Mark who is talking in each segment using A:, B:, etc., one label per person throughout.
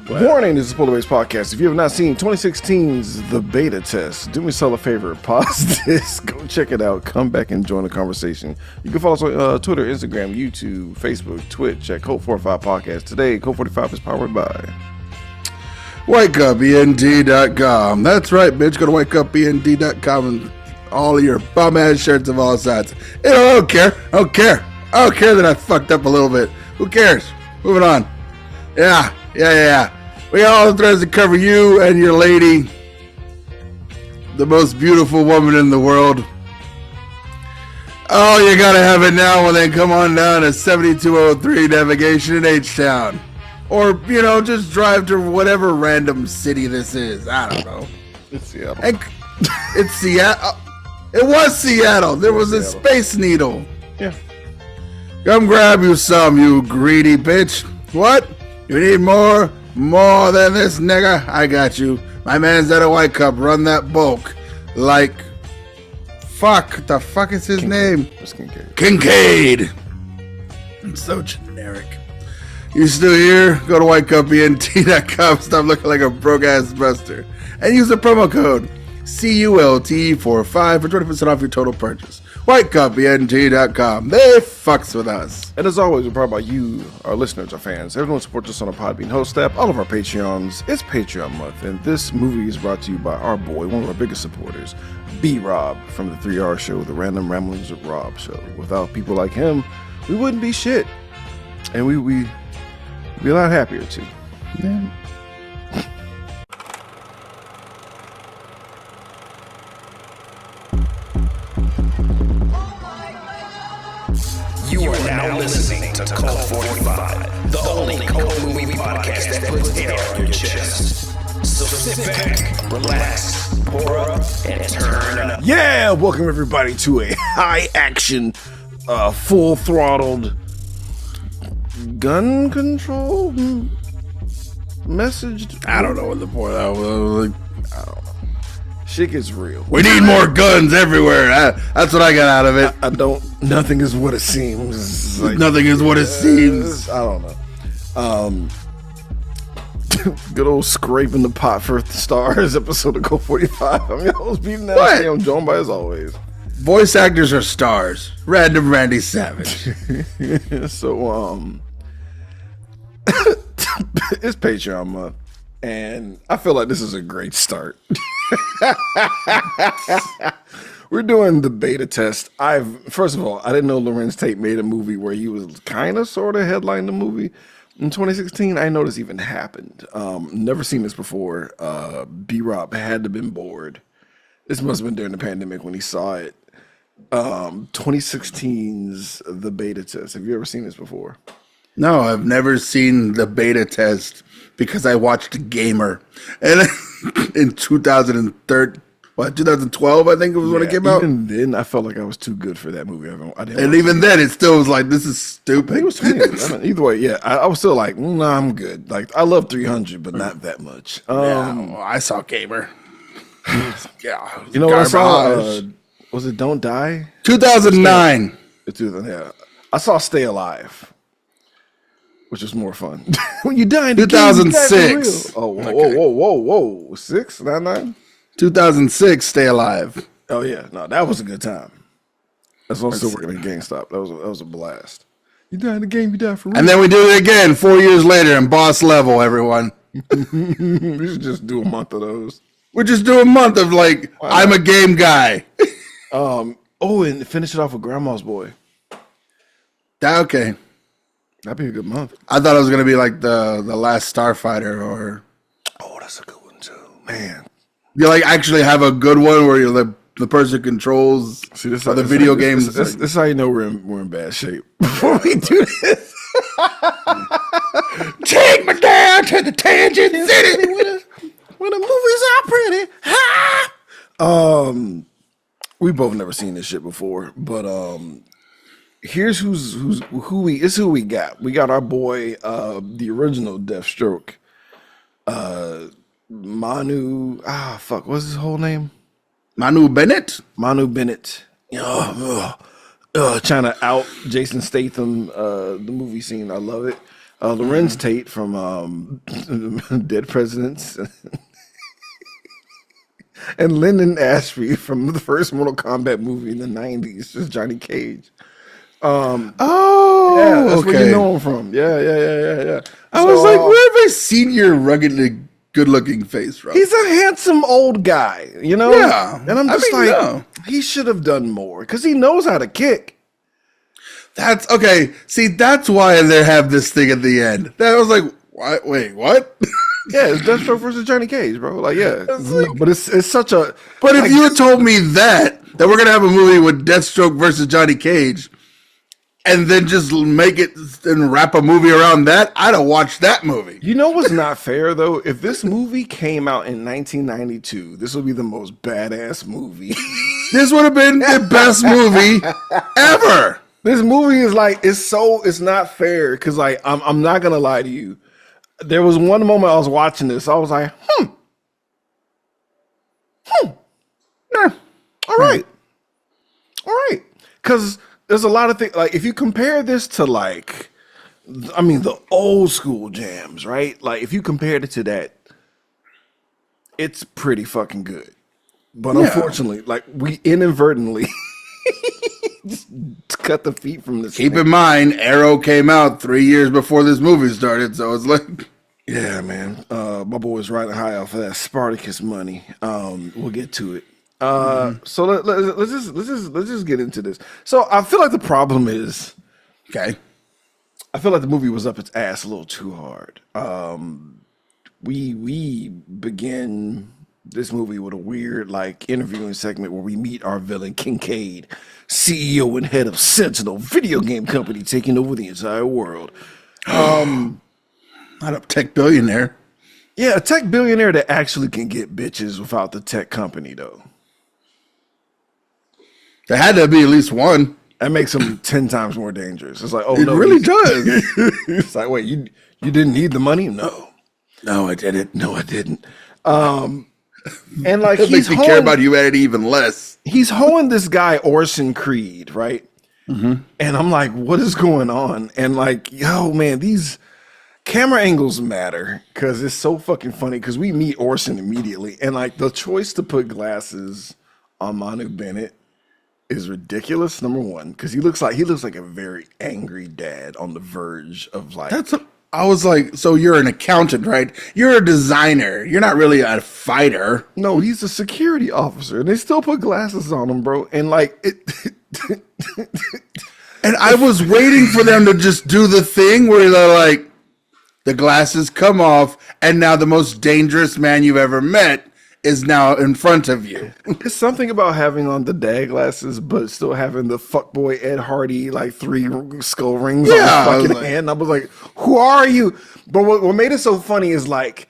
A: Warning, this is Polar Base Podcast. If you have not seen 2016's The Beta Test, do me a favor, pause this, go check it out, come back and join the conversation. You can follow us on Twitter, Instagram, YouTube, Facebook, Twitch at Code 45 Podcast. Today, Code 45 is powered by
B: WakeUpENT.com. That's right, bitch. Go to WakeUpENT.com and all of your bum-ass shirts of all sizes. I don't care. I don't care that I fucked up a little bit. Who cares? Moving on. Yeah. We got all the threads to cover you and your lady, the most beautiful woman in the world. Oh, you gotta have it now. Well, then come on down to 7203 Navigation in H-Town. Or, just drive to whatever random city this is. I don't know.
A: It's Seattle.
B: It's Seattle. It was Seattle. There was a Space Needle.
A: Yeah.
B: Come grab you some, you greedy bitch. What? You need more than this, nigga? I got you. My man's at a White Cup. Run that bulk. Like, fuck. The fuck is his name?
A: It's Kincaid.
B: Kincaid. It's so generic. You still here? Go to WakeUpENT.com. Stop looking like a broke-ass buster. And use the promo code CULT45 for 20% off your total purchase. WakeUpENT.com. They fucks with us.
A: And as always, we're proud about you, our listeners, our fans. Everyone supports us on our Podbean host app, all of our Patreons. It's Patreon month, and this movie is brought to you by our boy, one of our biggest supporters, B-Rob from the 3R show, the Random Ramblings of Rob show. Without people like him, we wouldn't be shit. And we'd be a lot happier, too.
B: Man.
C: You are now listening to Cult 45, the only cult movie podcast that puts air on your chest. So sit back, relax, pour up, and turn up.
A: Yeah, welcome everybody to a high-action, full-throttled gun control message.
B: I don't know what the point of that was.
A: I don't know. Shit gets real.
B: We need more guns everywhere. That's what I got out of it.
A: I don't. Nothing is what it seems.
B: Nothing is what it seems.
A: I don't know. Good old scraping the pot for the stars episode of Go 45. I'm your host, beating that. I'm joined by, as always,
B: voice actors are stars. Random Randy Savage.
A: So it's Patreon month, and I feel like this is a great start. We're doing the beta test. First of all, I didn't know Lorenz Tate made a movie where he was kind of sort of headlining the movie in 2016. I know this even happened. Never seen this before. B-Rob had to have been bored. This must have been during the pandemic when he saw it. 2016's The Beta Test. Have you ever seen this before?
B: No, I've never seen the beta test because I watched Gamer. And in 2012, I think it was when it came out.
A: Even then, I felt like I was too good for that movie.
B: And even then, it still was like, this is stupid.
A: It was funny. Either way, yeah, I was still like, nah, I'm good. Like, I love 300, but not that much.
B: I saw Gamer. Yeah.
A: You know what I saw? Was it Don't Die?
B: 2009.
A: Yeah. I saw Stay Alive, which was more fun. When you die in
B: 2006.
A: Oh, whoa. 6, 9?
B: 2006, Stay Alive.
A: Oh, yeah. No, that was a good time. That's why I'm still working at GameStop. That was a blast. You die in the game, you die for real.
B: And then we did it again 4 years later in Boss Level, everyone.
A: We should just do a month of those.
B: We'll just do a month of I'm a game guy.
A: And finish it off with Grandma's Boy.
B: Okay.
A: That'd be a good month.
B: I thought it was going to be like the Last Starfighter or...
A: Oh, that's a good one too. Man.
B: You actually have a good one where you're the person controls the video games.
A: This is how you know we're in bad shape. Before we do this.
B: Take me down to the Tangent City.
A: When the movies are pretty. We both never seen this shit before, but here's who we got. We got our boy, the original Deathstroke, Manu. What's his whole name?
B: Manu Bennett.
A: Trying to out Jason Statham, the movie scene. I love it. Lorenz Tate from Dead Presidents, and Lyndon Ashby from the first Mortal Kombat movie in the 90s, just Johnny Cage. Yeah, that's
B: okay.
A: where you know him from. Yeah.
B: I was like, where have I seen your ruggedly good-looking face from?
A: He's a handsome old guy, you know?
B: Yeah.
A: And I'm just he should have done more because he knows how to kick.
B: That's okay. See, that's why they have this thing at the end. That was like, what? Wait, what?
A: Yeah, it's Deathstroke versus Johnny Cage, bro. Like, yeah. But it's such a...
B: But if you had told me that we're going to have a movie with Deathstroke versus Johnny Cage, and then just make it and wrap a movie around that, I'd have watched that movie.
A: You know what's not fair, though? If this movie came out in 1992, this would be the most badass movie.
B: This would have been the best movie ever.
A: This movie is like, it's not fair, because, like, I'm not going to lie to you. There was one moment I was watching this, I was like, yeah, all right. Because there's a lot of things, like, if you compare this to, like, I mean, the old school jams, right? Like, if you compared it to that, it's pretty fucking good. But unfortunately, like, we inadvertently just cut the feet from this.
B: Keep in mind, Arrow came out 3 years before this movie started, so it's like...
A: Yeah, man. My boy's riding high off of that Spartacus money. We'll get to it. So let's just get into this. So I feel like the problem is,
B: Okay.
A: I feel like the movie was up its ass a little too hard. We begin this movie with a weird, like, interviewing segment where we meet our villain Kincaid, CEO and head of Sentinel video game company, taking over the entire world.
B: Not a tech billionaire.
A: Yeah, a tech billionaire that actually can get bitches without the tech company, though.
B: There had to be at least one.
A: That makes him 10 times more dangerous. It's like, oh,
B: It
A: no.
B: really does.
A: It's like, wait, you didn't need the money? No.
B: No, I didn't.
A: No, I didn't. And like,
B: It makes me care about humanity even less.
A: He's hoeing this guy, Orson Creed, right? Mm-hmm. And I'm like, what is going on? And like, yo, man, these camera angles matter because it's so fucking funny because we meet Orson immediately. And like, the choice to put glasses on Manu Bennett is ridiculous. Number one, because he looks like a very angry dad on the verge of like.
B: I was like, so you're an accountant, right? You're a designer. You're not really a fighter.
A: No, he's a security officer, and they still put glasses on him, bro. And like it.
B: And I was waiting for them to just do the thing where they're like, the glasses come off, and now the most dangerous man you've ever met is now in front of you.
A: It's something about having on the dad glasses, but still having the fuckboy Ed Hardy, like 3 skull rings on his fucking hand. And I was like, who are you? But what made it so funny is like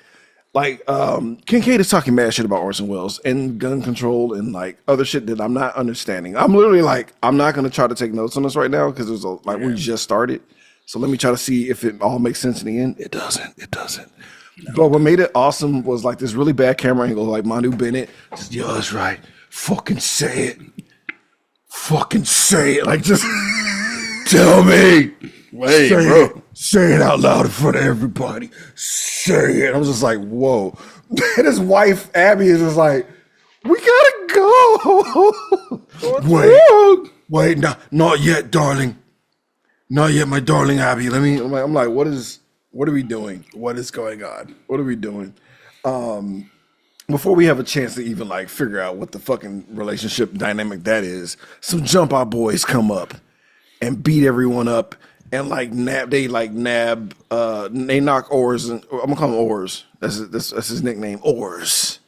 A: Kincaid is talking mad shit about Orson Welles and gun control and like other shit that I'm not understanding. I'm literally like, I'm not going to try to take notes on this right now because we just started. So let me try to see if it all makes sense in the end. It doesn't. No. But what made it awesome was like this really bad camera angle, like Manu Bennett. Just, yo, that's right. Fucking say it. Like, just
B: Tell me. Wait, bro.
A: Say it out loud in front of everybody. Say it. I was just like, whoa. And his wife, Abby, is just like, we gotta go. Wait, not yet, darling. Not yet, my darling Abby. I'm like, what are we doing?
B: What is going on?
A: What are we doing? Before we have a chance to even like figure out what the fucking relationship dynamic that is, some jump out boys come up and beat everyone up and like they knock Oars and I'm gonna call him Oars. That's his nickname, Oars.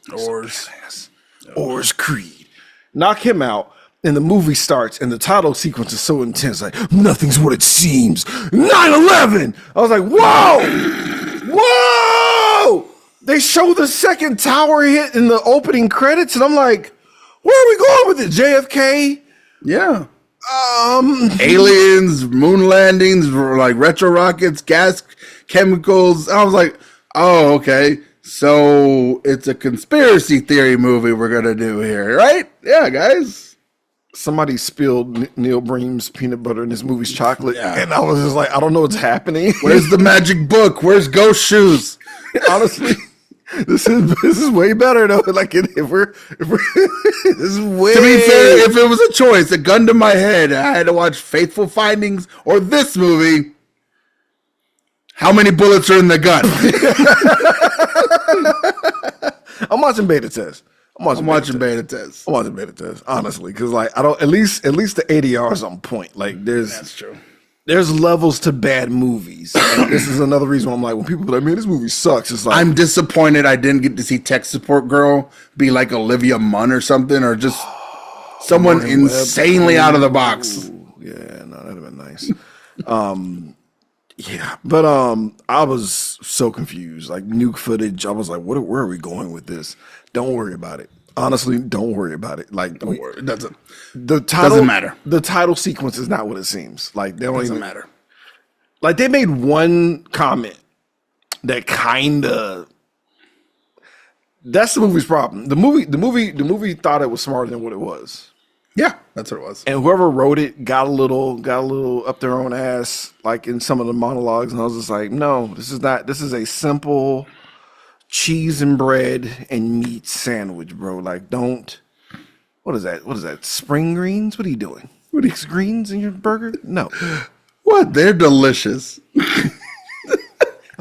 A: Oars Creed. Knock him out. And the movie starts, and the title sequence is so intense, like, nothing's what it seems. 9/11! I was like, whoa! They show the second tower hit in the opening credits, and I'm like, where are we going with it? JFK?
B: Yeah. Aliens, moon landings, like retro rockets, gas chemicals. I was like, oh, okay. So it's a conspiracy theory movie we're going to do here, right? Yeah, guys.
A: somebody spilled Neil Bream's peanut butter in this movie's chocolate,
B: Yeah.
A: and I was just like, I don't know what's happening.
B: Where's the magic book? Where's Ghost Shoes?
A: Honestly, this is way better though. Like if we're this is way.
B: To be fair, if it was a choice, a gun to my head, I had to watch Faithful Findings or this movie. How many bullets are in the gun?
A: I'm watching Beta Test.
B: I'm watching Beta Test.
A: I'm watching Beta Test, honestly, because like I don't at least the ADR is on point. Like
B: That's true.
A: there's levels to bad movies. And this is another reason why I'm like, when people are like, man, this movie sucks. It's like
B: I'm disappointed I didn't get to see Tech Support Girl be like Olivia Munn or something, or just someone
A: Lauren Webb.
B: insanely out of the box.
A: Ooh, yeah, no, that'd have been nice. Yeah, but I was so confused. Like nuke footage, I was like, where are we going with this? Don't worry about it. Honestly, don't worry about it. Like,
B: Don't worry, it doesn't
A: the title
B: doesn't matter.
A: The title sequence is not what it seems. Like they don't
B: Doesn't
A: even
B: matter.
A: Like they made one comment that kind of. That's the movie's problem. The movie thought it was smarter than what it was.
B: Yeah, that's what it was.
A: And whoever wrote it got a little up their own ass, like in some of the monologues. And I was just like, no, this is a simple cheese and bread and meat sandwich, bro. Like, what is that? Spring greens? What are you doing? What are these greens in your burger? No.
B: What? They're delicious.
A: I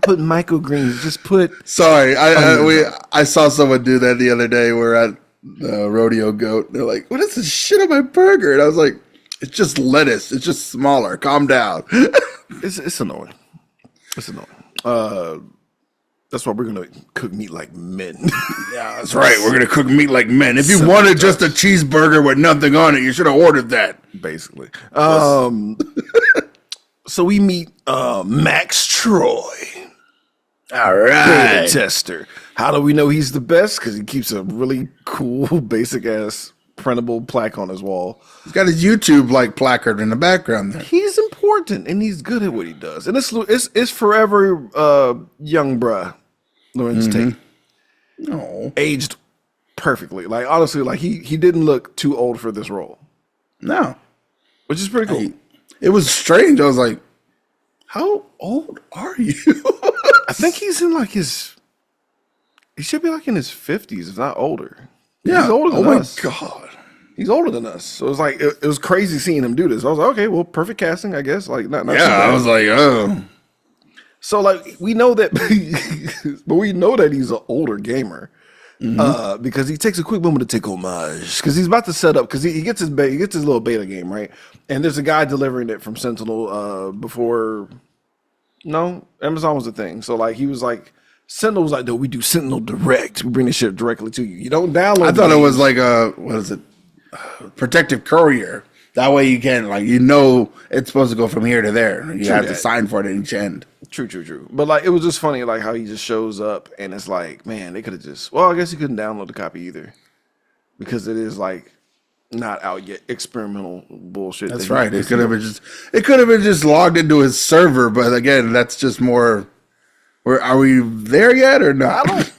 A: put microgreens. Just put
B: Sorry, I saw someone do that the other day. We're at the Rodeo Goat. They're like, "What is this shit on my burger?" And I was like, "It's just lettuce. It's just smaller. Calm down."
A: it's annoying. It's annoying. That's why we're gonna cook meat like men.
B: Yeah, that's right. We're gonna cook meat like men. If you wanted just a cheeseburger with nothing on it, you should have ordered that.
A: Basically. So we meet Max Troy,
B: All
A: beta
B: right.
A: tester. How do we know he's the best? Because he keeps a really cool, basic ass printable plaque on his wall.
B: He's got his YouTube like placard in the background there.
A: He's important and he's good at what he does. And it's forever young bruh, Lorenz Tate.
B: No,
A: Aged perfectly. Like honestly, like he didn't look too old for this role,
B: no.
A: which is pretty cool.
B: It was strange. I was like, "How old are you?"
A: I think he's in like he should be like in his 50s, if not older.
B: Yeah.
A: He's older than
B: oh
A: us.
B: my god.
A: He's older than us. So it's like it was crazy seeing him do this. I was like, okay, well, perfect casting, I guess. Like not too
B: Yeah,
A: bad.
B: I was like, "Oh."
A: So like we know that but we know that he's an older gamer. Because he takes a quick moment to take homage because he's about to set up because he gets his little beta game, right? And there's a guy delivering it from Sentinel before Amazon was a thing. So like he was like Sentinel was like, no, we do Sentinel Direct. We bring the shit directly to you. You don't download
B: I thought
A: the
B: it was
A: games.
B: like a what is it? Protective courier. That way you can it's supposed to go from here to there. You have to
A: that.
B: sign for it at each end.
A: True. But like it was just funny like how he just shows up and it's like, man, they could have just I guess you couldn't download the copy either. Because it is like not out yet experimental bullshit.
B: That's right. It could have been just logged into his server, but again, that's just more. Are we there yet or not?
A: I don't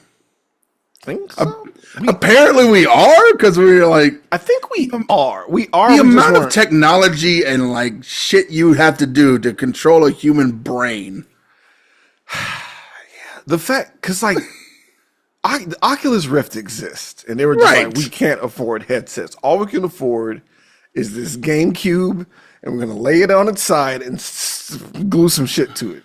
A: think so.
B: Apparently, we are because we're like
A: I think we are. We are.
B: the
A: we just
B: amount of
A: weren't-
B: technology and like shit you have to do to control a human brain.
A: the fact, because like, the Oculus Rift exists, and they were just
B: Right.
A: like, we can't afford headsets. All we can afford is this GameCube, and we're gonna lay it on its side and glue some shit to it.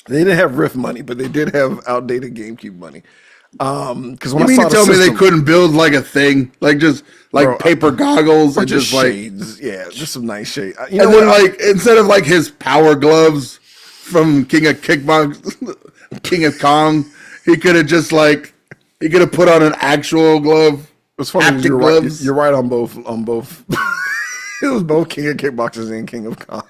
A: They didn't have Rift money, but they did have outdated GameCube money. Because when
B: You
A: I
B: mean
A: saw
B: to
A: the
B: tell me they
A: system-
B: couldn't build like a thing, like just like
A: Bro,
B: paper goggles
A: or
B: and
A: just
B: just like,
A: shades, yeah, just some nice shade.
B: and then like instead of like his power gloves from King of King of Kong, he could have just like he could have put on an actual glove.
A: it's funny.
B: haptic
A: You're right,
B: gloves.
A: you're right on both. It was both King of Kickboxers and King of Kong.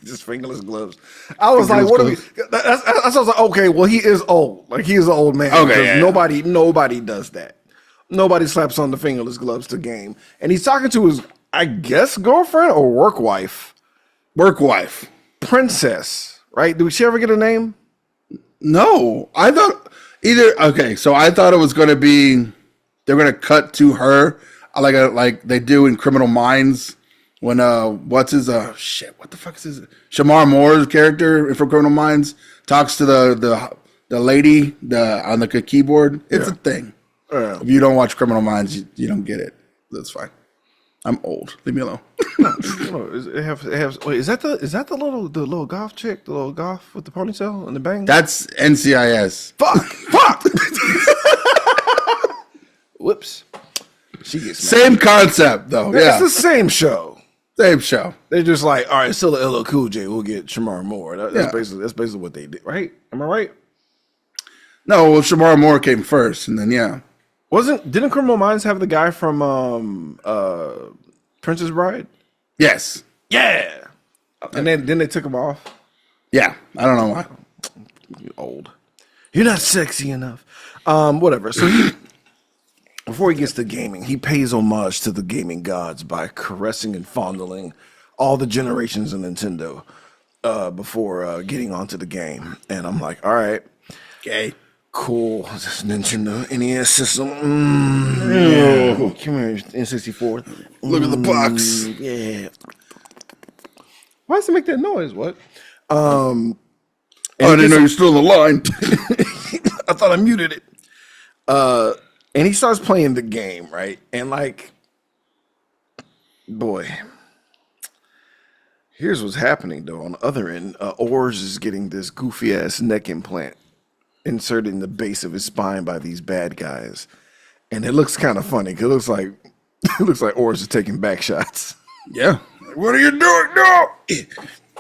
A: Just fingerless gloves. I was like, what are we? That's I was like, okay, well, he is old. Like, he is an old man.
B: Okay,
A: because
B: yeah.
A: nobody does that. Nobody slaps on the fingerless gloves to game. And he's talking to his, I guess, girlfriend or work wife, Princess, right? Did she ever get a name?
B: No, I thought I thought it was going to be they're going to cut to her like they do in Criminal Minds when what the fuck is his Shamar Moore's character from Criminal Minds talks to the lady on the keyboard. It's a thing. If you don't watch Criminal Minds, you don't get it. That's fine. I'm old. Leave me alone.
A: Wait, is that the little goth chick, the little goth with the ponytail and the bang?
B: That's NCIS.
A: Fuck. Whoops. She gets mad.
B: Same concept though.
A: It's the same show.
B: Same show.
A: They're just like, all right, still the LL Cool J. We'll get Shamar Moore. That's basically what they did, right? Am I right?
B: No, well, Shamar Moore came first, and then
A: Didn't Criminal Minds have the guy from Princess Bride?
B: Yes.
A: Yeah. And then they took him off.
B: Yeah. I don't know why.
A: You're old. You're not sexy enough. Whatever. So before he gets to gaming, he pays homage to the gaming gods by caressing and fondling all the generations of Nintendo before getting onto the game. And I'm like, all right.
B: Okay.
A: Cool. This Nintendo NES system. Yeah. Come here, N64.
B: Look at the box.
A: Yeah. Why does it make that noise? What?
B: I didn't know you're still on the line.
A: I thought I muted it. And he starts playing the game, right? And like, boy, here's what's happening though. On the other end, Ors is getting this goofy ass neck implant inserted in the base of his spine by these bad guys, and it looks kind of funny because it looks like Ors is taking back shots.
B: Yeah. What are you doing? No.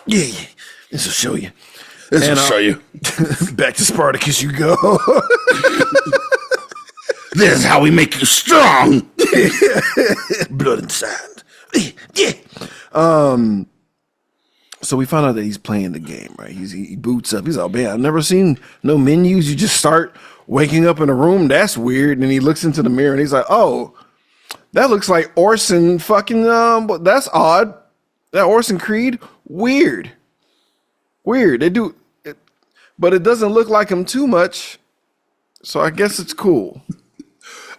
A: Yeah. This will show you.
B: This will show you.
A: Back to Spartacus you go.
B: This is how we make you strong.
A: Blood and sand. Yeah. So we found out that he's playing the game, right? He boots up. He's like, man, I've never seen no menus. You just start waking up in a room. That's weird. And then he looks into the mirror and he's like, oh, that looks like Orson fucking, that's odd. That Orson Creed, weird. They do, but it doesn't look like him too much. So I guess it's cool.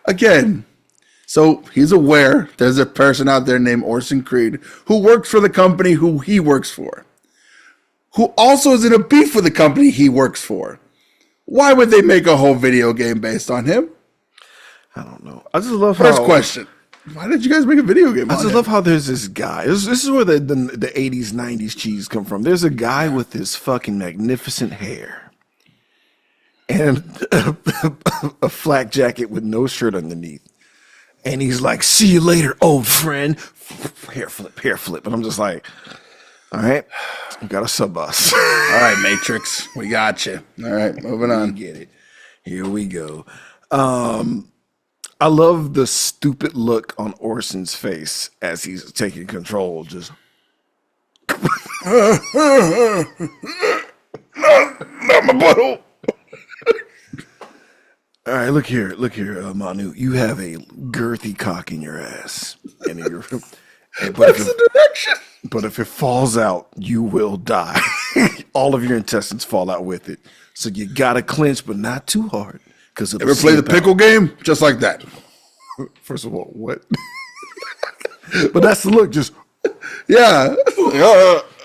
B: Again, so he's aware there's a person out there named Orson Creed who works for the company who he works for, who also is in a beef with the company he works for. Why would they make a whole video game based on him?
A: I don't know. I just love
B: First question. Why did you guys make a video game?
A: I just love how there's this guy. This is where the 80s, 90s cheese come from. There's a guy with this fucking magnificent hair and a flak jacket with no shirt underneath. And he's like, see you later, old friend. Hair flip. And I'm just like, all right, we got a sub us.
B: All right, Matrix, we got you. All right, moving on.
A: Get it. Here we go. I love the stupid look on Orson's face as he's taking control. Just
B: not my butthole.
A: all right, look here, Manu. You have a girthy cock in your ass, and that's
B: the direction.
A: But if it falls out, you will die. All of your intestines fall out with it. So you gotta clench, but not too hard.
B: Ever play the pickle game? Just like that.
A: First of all, what? But that's the look, just
B: yeah.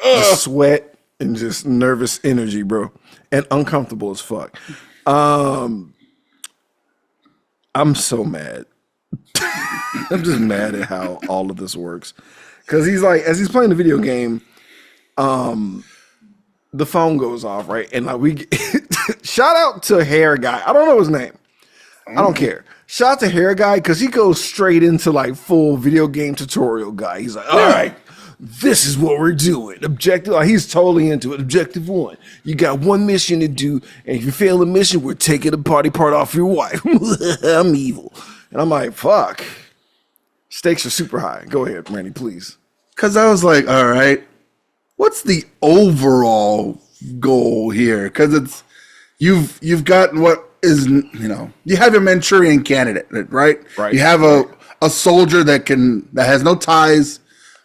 A: Just sweat and just nervous energy, bro. And uncomfortable as fuck. I'm so mad. I'm just mad at how all of this works. Because he's like, as he's playing the video game, the phone goes off, right? And like shout out to Hair Guy. I don't know his name. I don't care. Shout out to Hair Guy because he goes straight into like full video game tutorial guy. He's like, all right, this is what we're doing. Objective, like, he's totally into it. Objective 1, you got one mission to do, and if you fail the mission, we're taking the body part off your wife. I'm evil. And I'm like, fuck. Stakes are super high. Go ahead, Randy, please.
B: Because I was like, all right, what's the overall goal here? Because it's you've got what is, you have a Manchurian candidate, right?
A: Right.
B: You have a soldier that has no ties.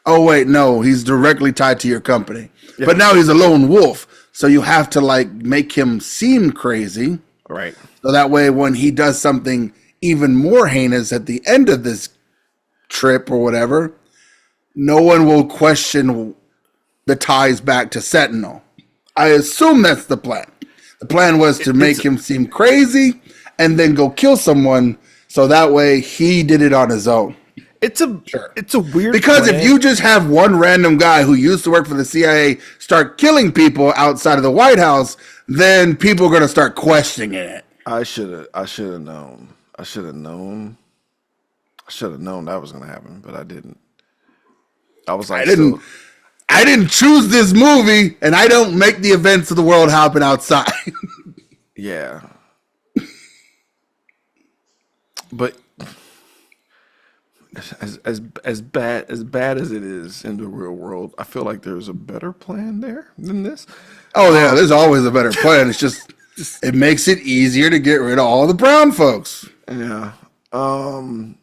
B: Oh wait, no, he's directly tied to your company. Yeah. But now he's a lone wolf, so you have to like make him seem crazy,
A: right?
B: So that way, when he does something even more heinous at the end of this trip or whatever, no one will question the ties back to Sentinel. I assume that's the plan. The plan was to make him seem crazy and then go kill someone, so that way he did it on his own.
A: It's a weird
B: Because
A: plan.
B: if you just have one random guy who used to work for the CIA start killing people outside of the White House, then people are going to start questioning it.
A: I should have known. I should have known that was going to happen, but I didn't. I was like,
B: I didn't choose this movie, and I don't make the events of the world happen outside.
A: yeah. But as bad as it is in the real world, I feel like there's a better plan there than this.
B: Oh yeah, there's always a better plan. It's just it makes it easier to get rid of all the brown folks.
A: Yeah. I'm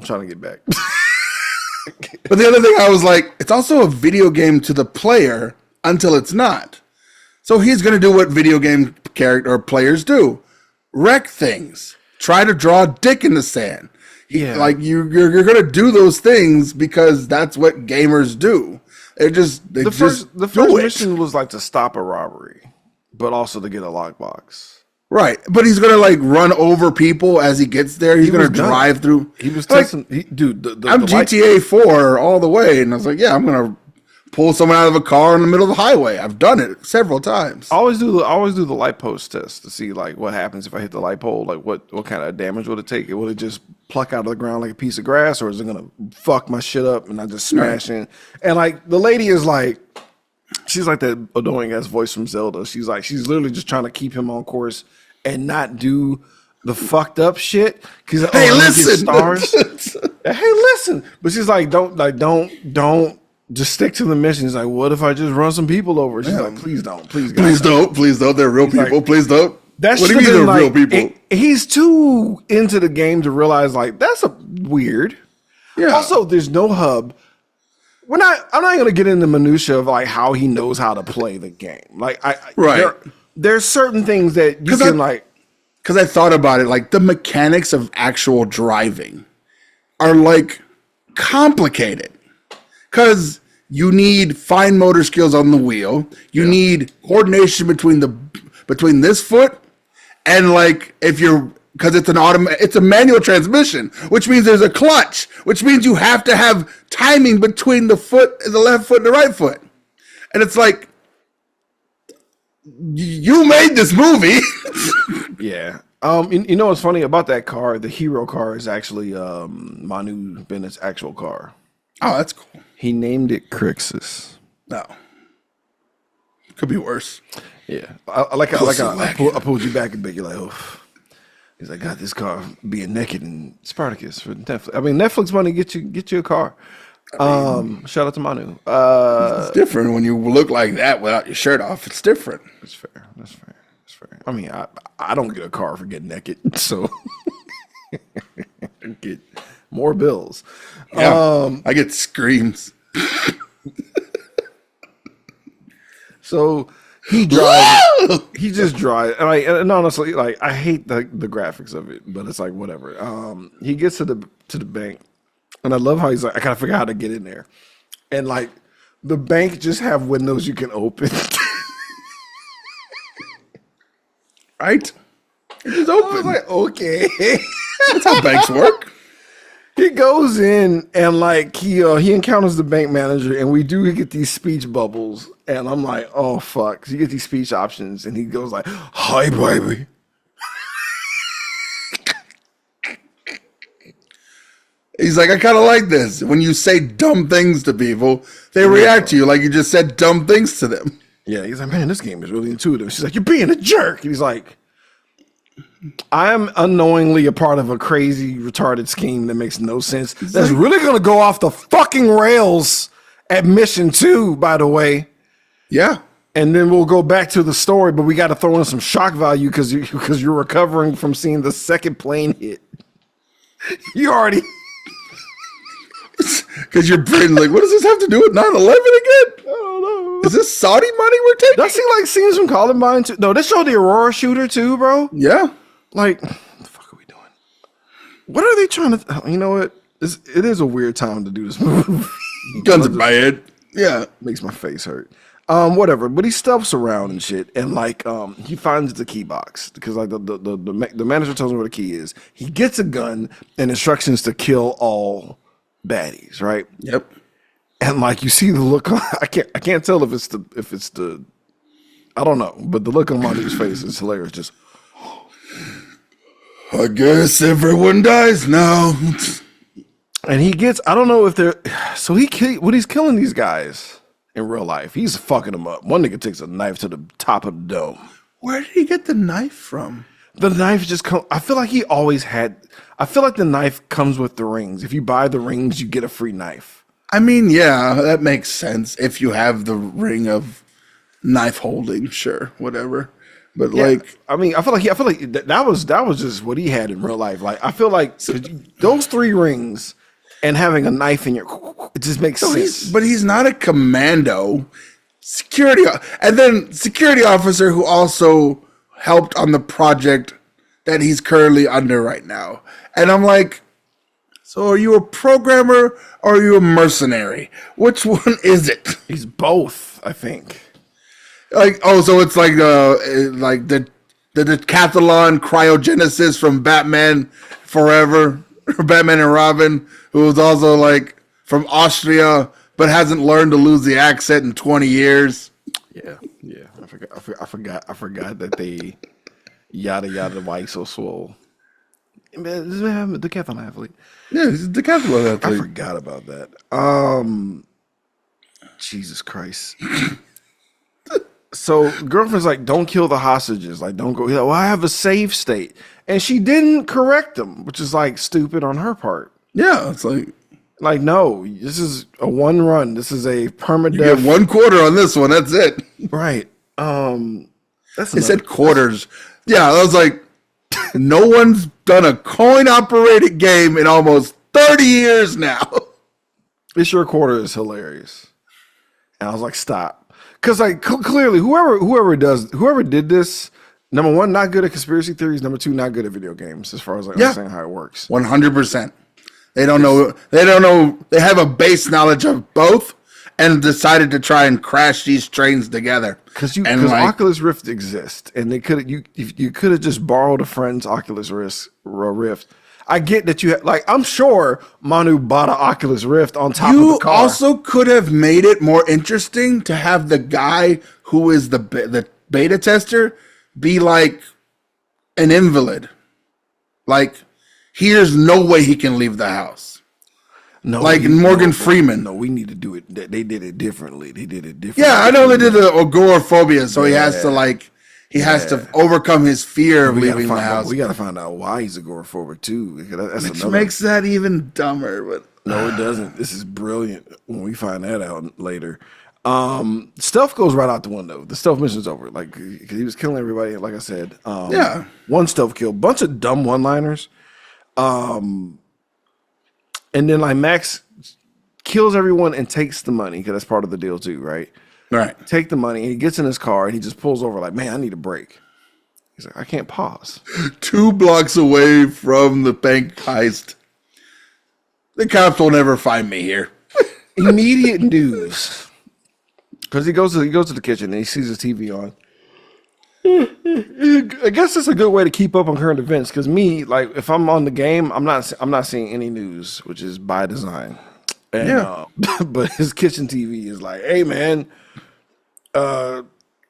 A: trying to get back.
B: But the other thing, I was like, it's also a video game to the player until it's not. So he's going to do what video game character or players do: wreck things, try to draw a dick in the sand.
A: Yeah.
B: Like you're going to do those things because that's what gamers do. The first
A: mission was like to stop a robbery, but also to get a lockbox.
B: Right, but he's gonna like run over people as he gets there. He's gonna drive through.
A: He was
B: like,
A: testing, dude.
B: I'm GTA 4 all the way, and I was like, yeah, I'm gonna pull someone out of a car in the middle of the highway. I've done it several times.
A: I always do the light post test to see like what happens if I hit the light pole. Like what kind of damage would it take? Will it just pluck out of the ground like a piece of grass, or is it gonna fuck my shit up and I just smash in? And like the lady is like, she's like that annoying ass voice from Zelda. She's literally just trying to keep him on course and not do the fucked up shit. Cause
B: hey, listen,
A: stars. Hey, listen. But she's like, don't just stick to the mission. She's like, what if I just run some people over? She's like, please don't, please,
B: God, please don't. They're real people.
A: Like,
B: please don't.
A: What do you mean they're real people? He's too into the game to realize like that's a weird. Yeah. Also, there's no hub. I'm not going to get into minutia of like how he knows how to play the game. Like there's certain things that you can
B: because I thought about it, like the mechanics of actual driving are like complicated because you need fine motor skills on the wheel. You need coordination between this foot and like because it's a manual transmission, which means there's a clutch, which means you have to have timing between the left foot and the right foot. And it's like, you made this movie.
A: Yeah. You know what's funny about that car? The hero car is actually Manu Bennett's actual car.
B: Oh, that's cool.
A: He named it Crixus.
B: No. Could be worse.
A: Yeah. I pulled you back a bit. You're like, oh. He's like, got this car being naked in Spartacus for Netflix. I mean, Netflix money get you a car. Shout out to Manu.
B: It's different when you look like that without your shirt off. It's different.
A: That's fair. I mean, I don't get a car for getting naked, so I get more bills.
B: Yeah, I get screams.
A: So he drives. He just drives. And honestly, like I hate the graphics of it, but it's like whatever. He gets to the bank, and I love how he's like, I gotta figure out how to get in there, and like the bank just have windows you can open.
B: Right? It's open.
A: I was like, okay.
B: That's how banks work.
A: He goes in and like he encounters the bank manager, and we do get these speech bubbles, and I'm like, oh fuck. So you get these speech options, and he goes like, hi baby.
B: He's like, I kind of like this. When you say dumb things to people, they react to you like you just said dumb things to them.
A: Yeah, he's like, man, this game is really intuitive. She's like, you're being a jerk. And he's like, I am unknowingly a part of a crazy, retarded scheme that makes no sense. That's really going to go off the fucking rails at mission 2, by the way.
B: Yeah.
A: And then we'll go back to the story, but we got to throw in some shock value because you're recovering from seeing the second plane hit. You already...
B: Because your brain like, what does this have to do with 9/11 again? I don't know. Is this Saudi money we're taking?
A: Does it seem like scenes from Columbine too? No, this showed the Aurora shooter too, bro.
B: Yeah.
A: Like, what the fuck are we doing? What are they trying to? You know what? It is a weird time to do this movie.
B: Guns in my head. Yeah.
A: Makes my face hurt. Whatever. But he stuffs around and shit, and like, he finds the key box because like the manager tells him where the key is. He gets a gun and instructions to kill all baddies, right?
B: Yep.
A: And like you see the look on, I can't tell if it's the I don't know, but the look on Manu's face is hilarious. Just
B: I guess everyone dies now.
A: and he gets, I don't know if they're, so when he's killing these guys in real life, he's fucking them up. One nigga takes a knife to the top of the dome.
B: Where did he get the knife from?
A: The knife just comes, I feel like the knife comes with the rings. If you buy the rings, you get a free knife.
B: I mean, yeah, that makes sense. If you have the ring of knife holding, sure, whatever. But
A: Yeah,
B: like,
A: I mean, I feel like that was just what he had in real life. Like, I feel like those 3 rings and having a knife in your, it just makes sense.
B: but he's not a commando. Security officer who also helped on the project that he's currently under right now. And I'm like, so are you a programmer or are you a mercenary? Which one is it?
A: He's both, I think.
B: Like, oh, so it's like the decathlon cryogenesis from Batman Forever, or Batman and Robin, who was also like from Austria, but hasn't learned to lose the accent in 20 years.
A: Yeah. I forgot that they yada yada why he's so swole. Man, this man the decathlon athlete.
B: Yeah, he's a decathlon
A: I
B: athlete.
A: forgot about that. Jesus Christ. So girlfriend's like, don't kill the hostages. Like, don't go. He's like, well, I have a save state. And she didn't correct him, which is like stupid on her part.
B: Yeah, it's like,
A: no, this is a one run. This is a
B: you
A: permadeath.
B: get 1 quarter on this one. That's it.
A: Right. That's
B: It said quarters. Yeah, I was like, no one's done a coin operated game in almost 30 years now.
A: This your quarter is hilarious. And I was like, stop. Because like clearly, whoever did this, number one, not good at conspiracy theories. Number two, not good at video games. As far as like understanding how it works.
B: 100%. They don't know. They have a base knowledge of both, and decided to try and crash these trains together.
A: Because Oculus Rift exists, and they could you could have just borrowed a friend's Oculus Rift. I get that I'm sure Manu bought an Oculus Rift on top of the car.
B: You also could have made it more interesting to have the guy who is the beta tester be like an invalid. Like, here's no way he can leave the house.
A: No,
B: like Morgan Freeman.
A: No, we need to do it. They did it differently.
B: Yeah, I know they did the agoraphobia, so he has to overcome his fear of leaving the house.
A: We got to find out why he's agoraphobic too.
B: Which makes that even dumber. But
A: no, it doesn't. This is brilliant when we find that out later. Stealth goes right out the window. The stealth mission's over. Like, he was killing everybody. Like I said,
B: yeah,
A: one stealth kill, bunch of dumb one-liners. And then like Max kills everyone and takes the money because that's part of the deal too, right?
B: Right.
A: Take the money and he gets in his car and he just pulls over like, man, I need a break. He's like, I can't pause.
B: 2 blocks away from the bank heist. The cops will never find me here.
A: Immediate news. Because he goes to the kitchen and he sees his TV on. I guess that's a good way to keep up on current events. Because me, like, if I'm on the game, I'm not seeing any news, which is by design. And,
B: yeah.
A: But his kitchen TV is like, hey man,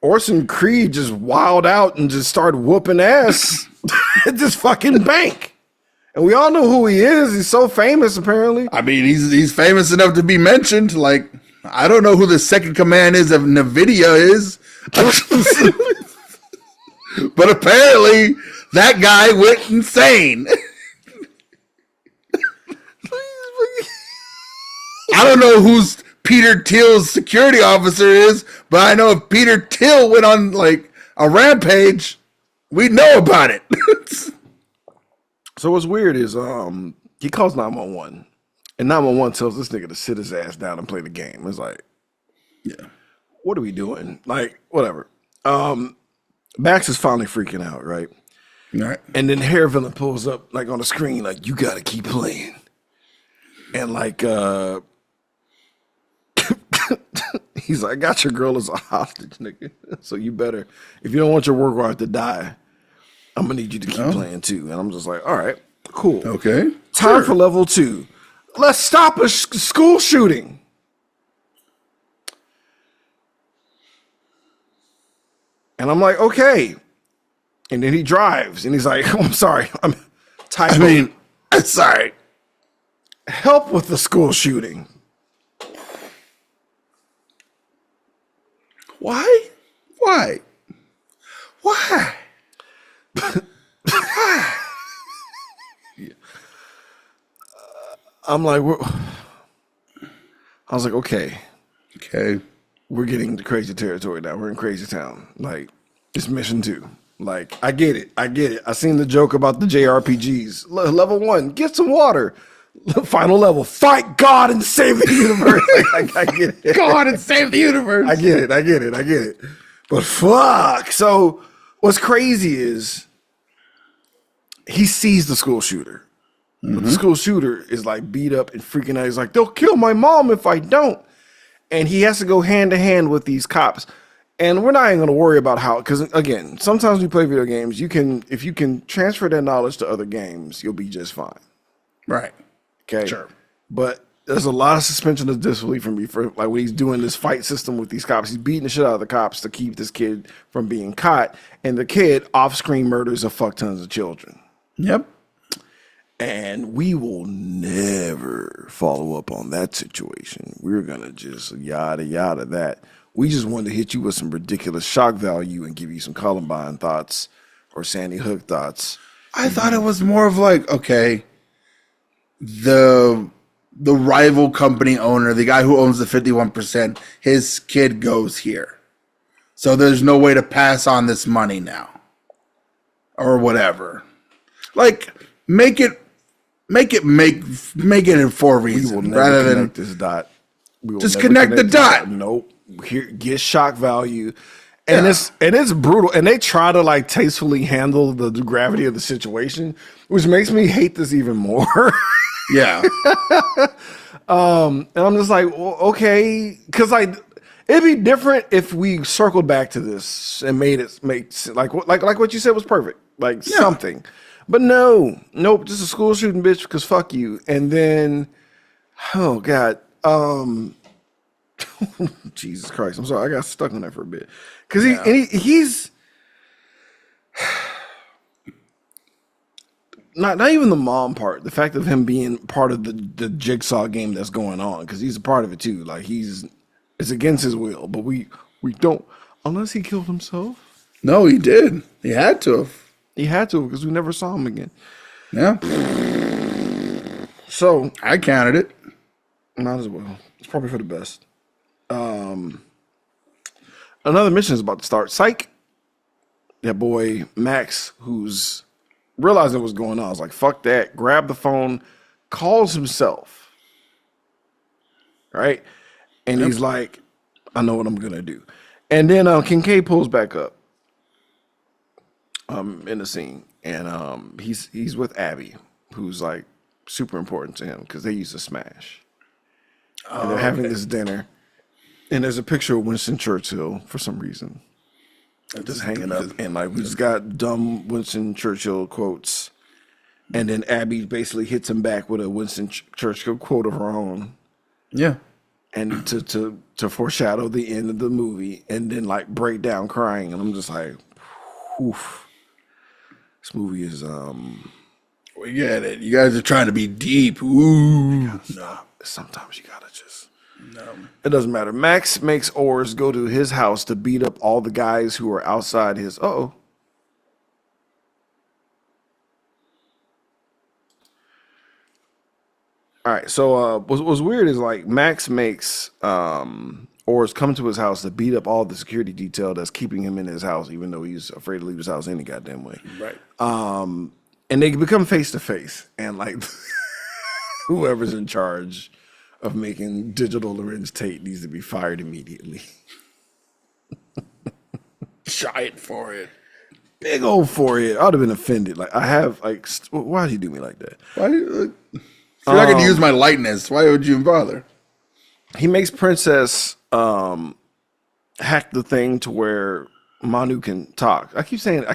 A: Orson Creed just wilded out and just started whooping ass at this fucking bank. And we all know who he is. He's so famous, apparently.
B: I mean, he's famous enough to be mentioned. Like, I don't know who the second command is of NVIDIA is. But apparently, that guy went insane. I don't know who's Peter Thiel's security officer is, but I know if Peter Thiel went on like a rampage, we'd know about it.
A: So what's weird is he calls 911, and 911 tells this nigga to sit his ass down and play the game. It's like,
B: yeah,
A: what are we doing? Like, whatever. Max is finally freaking out, right?
B: All right.
A: And then Hair Villain pulls up like on the screen, like, you gotta keep playing. And like he's like, I got your girl as a hostage, nigga. So you better, if you don't want your work wife to die, I'm gonna need you to keep playing too. And I'm just like, all right, cool.
B: Okay.
A: Time for level 2. Let's stop a school shooting. And I'm like, okay. And then he drives and he's like, oh, I'm sorry.
B: Sorry.
A: Help with the school shooting.
B: Why? Why?
A: I'm like, I was like, okay, we're getting to crazy territory now. We're in crazy town. Like, it's mission 2. Like, I get it. I seen the joke about the JRPGs. Level 1, get some water. Final level, fight God and save the universe. I get it.
B: God and save the universe.
A: I get it. But fuck. So what's crazy is he sees the school shooter. But the school shooter is like beat up and freaking out. He's like, they'll kill my mom if I don't. And he has to go hand to hand with these cops. And we're not even going to worry about how, because again, sometimes we play video games, if you can transfer that knowledge to other games, you'll be just fine.
B: Right.
A: Okay.
B: Sure.
A: But there's a lot of suspension of disbelief from me for like when he's doing this fight system with these cops. He's beating the shit out of the cops to keep this kid from being caught. And the kid off screen murders a fuck tons of children.
B: Yep.
A: And we will never follow up on that situation. We're going to just yada yada that. We just wanted to hit you with some ridiculous shock value and give you some Columbine thoughts or Sandy Hook thoughts.
B: I thought it was more of like, okay, the rival company owner, the guy who owns the 51%, his kid goes here. So there's no way to pass on this money now. Or whatever. Like, make it in 4 reasons.
A: We will never
B: rather
A: connect
B: than
A: this dot. We will
B: just
A: never
B: connect the
A: this
B: dot.
A: Nope. Here, get shock value. And it's brutal. And they try to like tastefully handle the gravity of the situation, which makes me hate this even more.
B: Yeah.
A: And I'm just like, well, okay, because like it'd be different if we circled back to this and made it make like what you said was perfect, like something. But nope, just a school shooting, bitch, because fuck you. And then, oh god, Jesus Christ, I'm sorry, I got stuck on that for a bit because he's. Not even the mom part. The fact of him being part of the jigsaw game that's going on, because he's a part of it too. Like it's against his will. But we don't, unless he killed himself.
B: No, he did. He had to have.
A: He had to because we never saw him again.
B: Yeah.
A: So
B: I counted it.
A: Might as well. It's probably for the best. Another mission is about to start. Psych. That boy Max, who's realizing what's going on, I was like, fuck that. Grab the phone, calls himself. Right? And he's like, I know what I'm going to do. And then Kincaid pulls back up in the scene. And he's with Abby, who's like super important to him because they used to smash. And they're having this dinner. And there's a picture of Winston Churchill for some reason. Just hanging up, and like we just got dumb Winston Churchill quotes, and then Abby basically hits him back with a Winston Churchill quote of her own.
B: Yeah,
A: and to foreshadow the end of the movie, and then like break down crying, and I'm just like, oof. This movie is
B: we get it. You guys are trying to be deep. Ooh,
A: no. Sometimes you gotta just. No. It doesn't matter. Max makes Ors go to his house to beat up all the guys who are outside his. All right. So what's weird is like Max makes Ors come to his house to beat up all the security detail that's keeping him in his house, even though he's afraid to leave his house any goddamn way.
B: Right.
A: And they become face to face, and like whoever's in charge of making digital Lorenz Tate needs to be fired immediately.
B: Giant for it.
A: big old forehead. I'd have been offended. Like I have like, why did he do me like that?
B: Why? If you're not going to use my lightness, why would you even bother?
A: He makes Princess hack the thing to where Manu can talk. I keep getting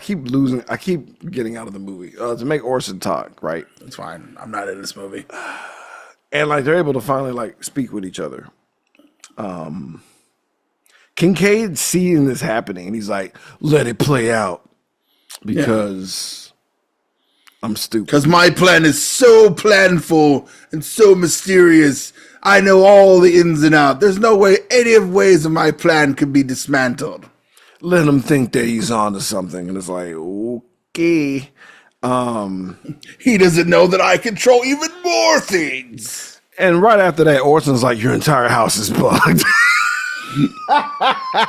A: out of the movie to make Orson talk, right?
B: That's fine. I'm not in this movie.
A: And like they're able to finally like speak with each other. Kincaid seeing this happening, and he's like, "Let it play out," because I'm stupid.
B: Because my plan is so planful and so mysterious. I know all the ins and outs. There's no way any of ways of my plan could be dismantled.
A: Let him think that he's on to something, and it's like, okay.
B: He doesn't know that I control even more things.
A: And right after that, Orson's like, "Your entire house is bugged."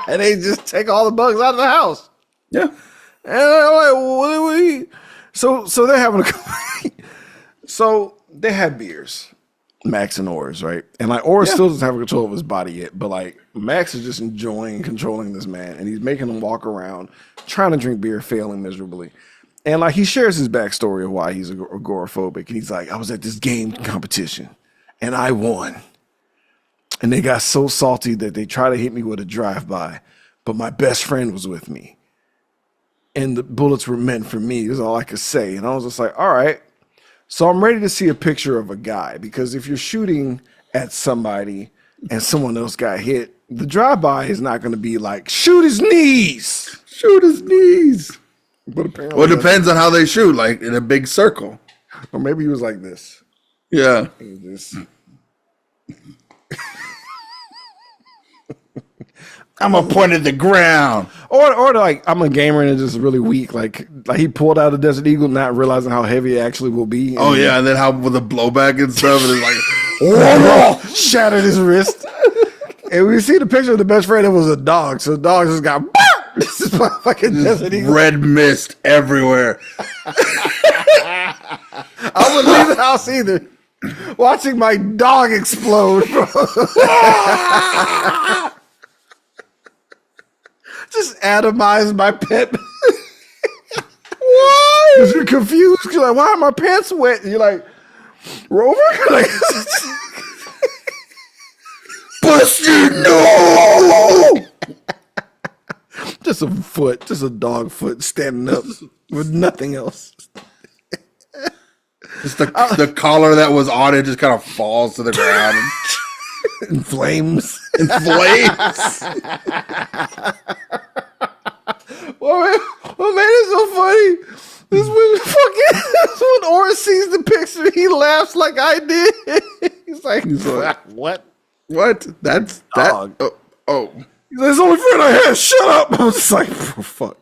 A: And they just take all the bugs out of the house.
B: Yeah.
A: And I'm like, what are we? So they're having so they had beers, Max and Oris, right? And like Oris still doesn't have control of his body yet, but like Max is just enjoying controlling this man, and he's making him walk around, trying to drink beer, failing miserably. And like he shares his backstory of why he's agoraphobic, and he's like, "I was at this game competition, and I won. And they got so salty that they tried to hit me with a drive-by, but my best friend was with me. And the bullets were meant for me," is all I could say. And I was just like, all right. So I'm ready to see a picture of a guy, because if you're shooting at somebody and someone else got hit, the drive-by is not going to be like, "Shoot his knees."
B: Shoot his knees.
A: But apparently,
B: Well, it depends on how they shoot, like in a big circle.
A: or maybe he was like this.
B: Yeah.
A: He was this.
B: I'm going to point at the ground.
A: Or like I'm a gamer and it's just really weak. Like he pulled out a Desert Eagle, not realizing how heavy it actually will be.
B: Oh, yeah. And then how with the blowback and stuff. And it's like,
A: shattered his wrist. And we see the picture of the best friend. It was a dog. So the dog just got this is my fucking Desert Eagle.
B: red mist everywhere.
A: I wouldn't leave the house either. Watching my dog explode, bro. Just atomize my pet. Why? Because you're confused. You're like, why are my pants wet? And you're like, Rover? Like,
B: Buster, no!
A: just a foot, just a dog foot standing up with nothing else.
B: Just the collar that was on it just kind of falls to the ground.
A: In flames.
B: In flames.
A: What made it so funny? This when Oris sees the picture, he laughs like I did. He's like, what?
B: What? That's
A: Dog.
B: that. Oh.
A: He's like, "It's the only friend I have. Shut up." I was just like, oh, fuck.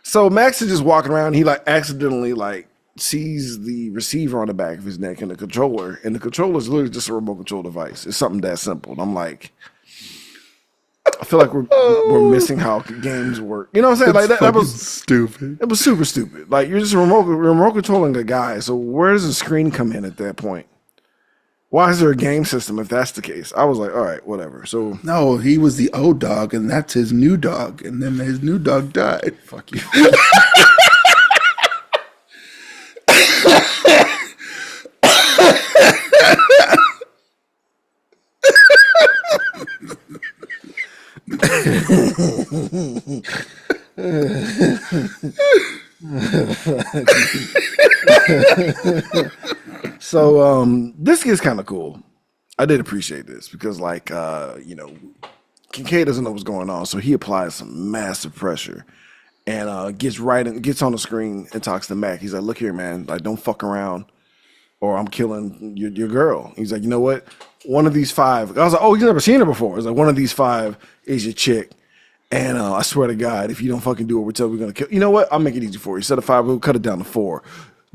A: So Max is just walking around. He like accidentally like sees the receiver on the back of his neck and the controller. And the controller is literally just a remote control device. It's something that simple. And I'm like, I feel like we're missing how games work. You know what I'm saying? Like that was
B: stupid.
A: It was super stupid. Like you're just remote controlling a guy. So where does the screen come in at that point? Why is there a game system if that's the case? I was like, all right, whatever. So
B: No, he was the old dog, and that's his new dog, and then his new dog died.
A: fuck you. So this is kind of cool. I did appreciate this because like Kincaid doesn't know what's going on, so he applies some massive pressure and gets on the screen and talks to Mac. He's like, "Look here, man, like don't fuck around or I'm killing your girl." He's like, "You know what? One of these 5." I was like, "Oh, you've never seen her before." It's like, "One of these 5 is your chick. And I swear to God, if you don't fucking do what we're telling, we're going to kill." You know what? I'll make it easy for you. Instead of 5, we'll cut it down to 4.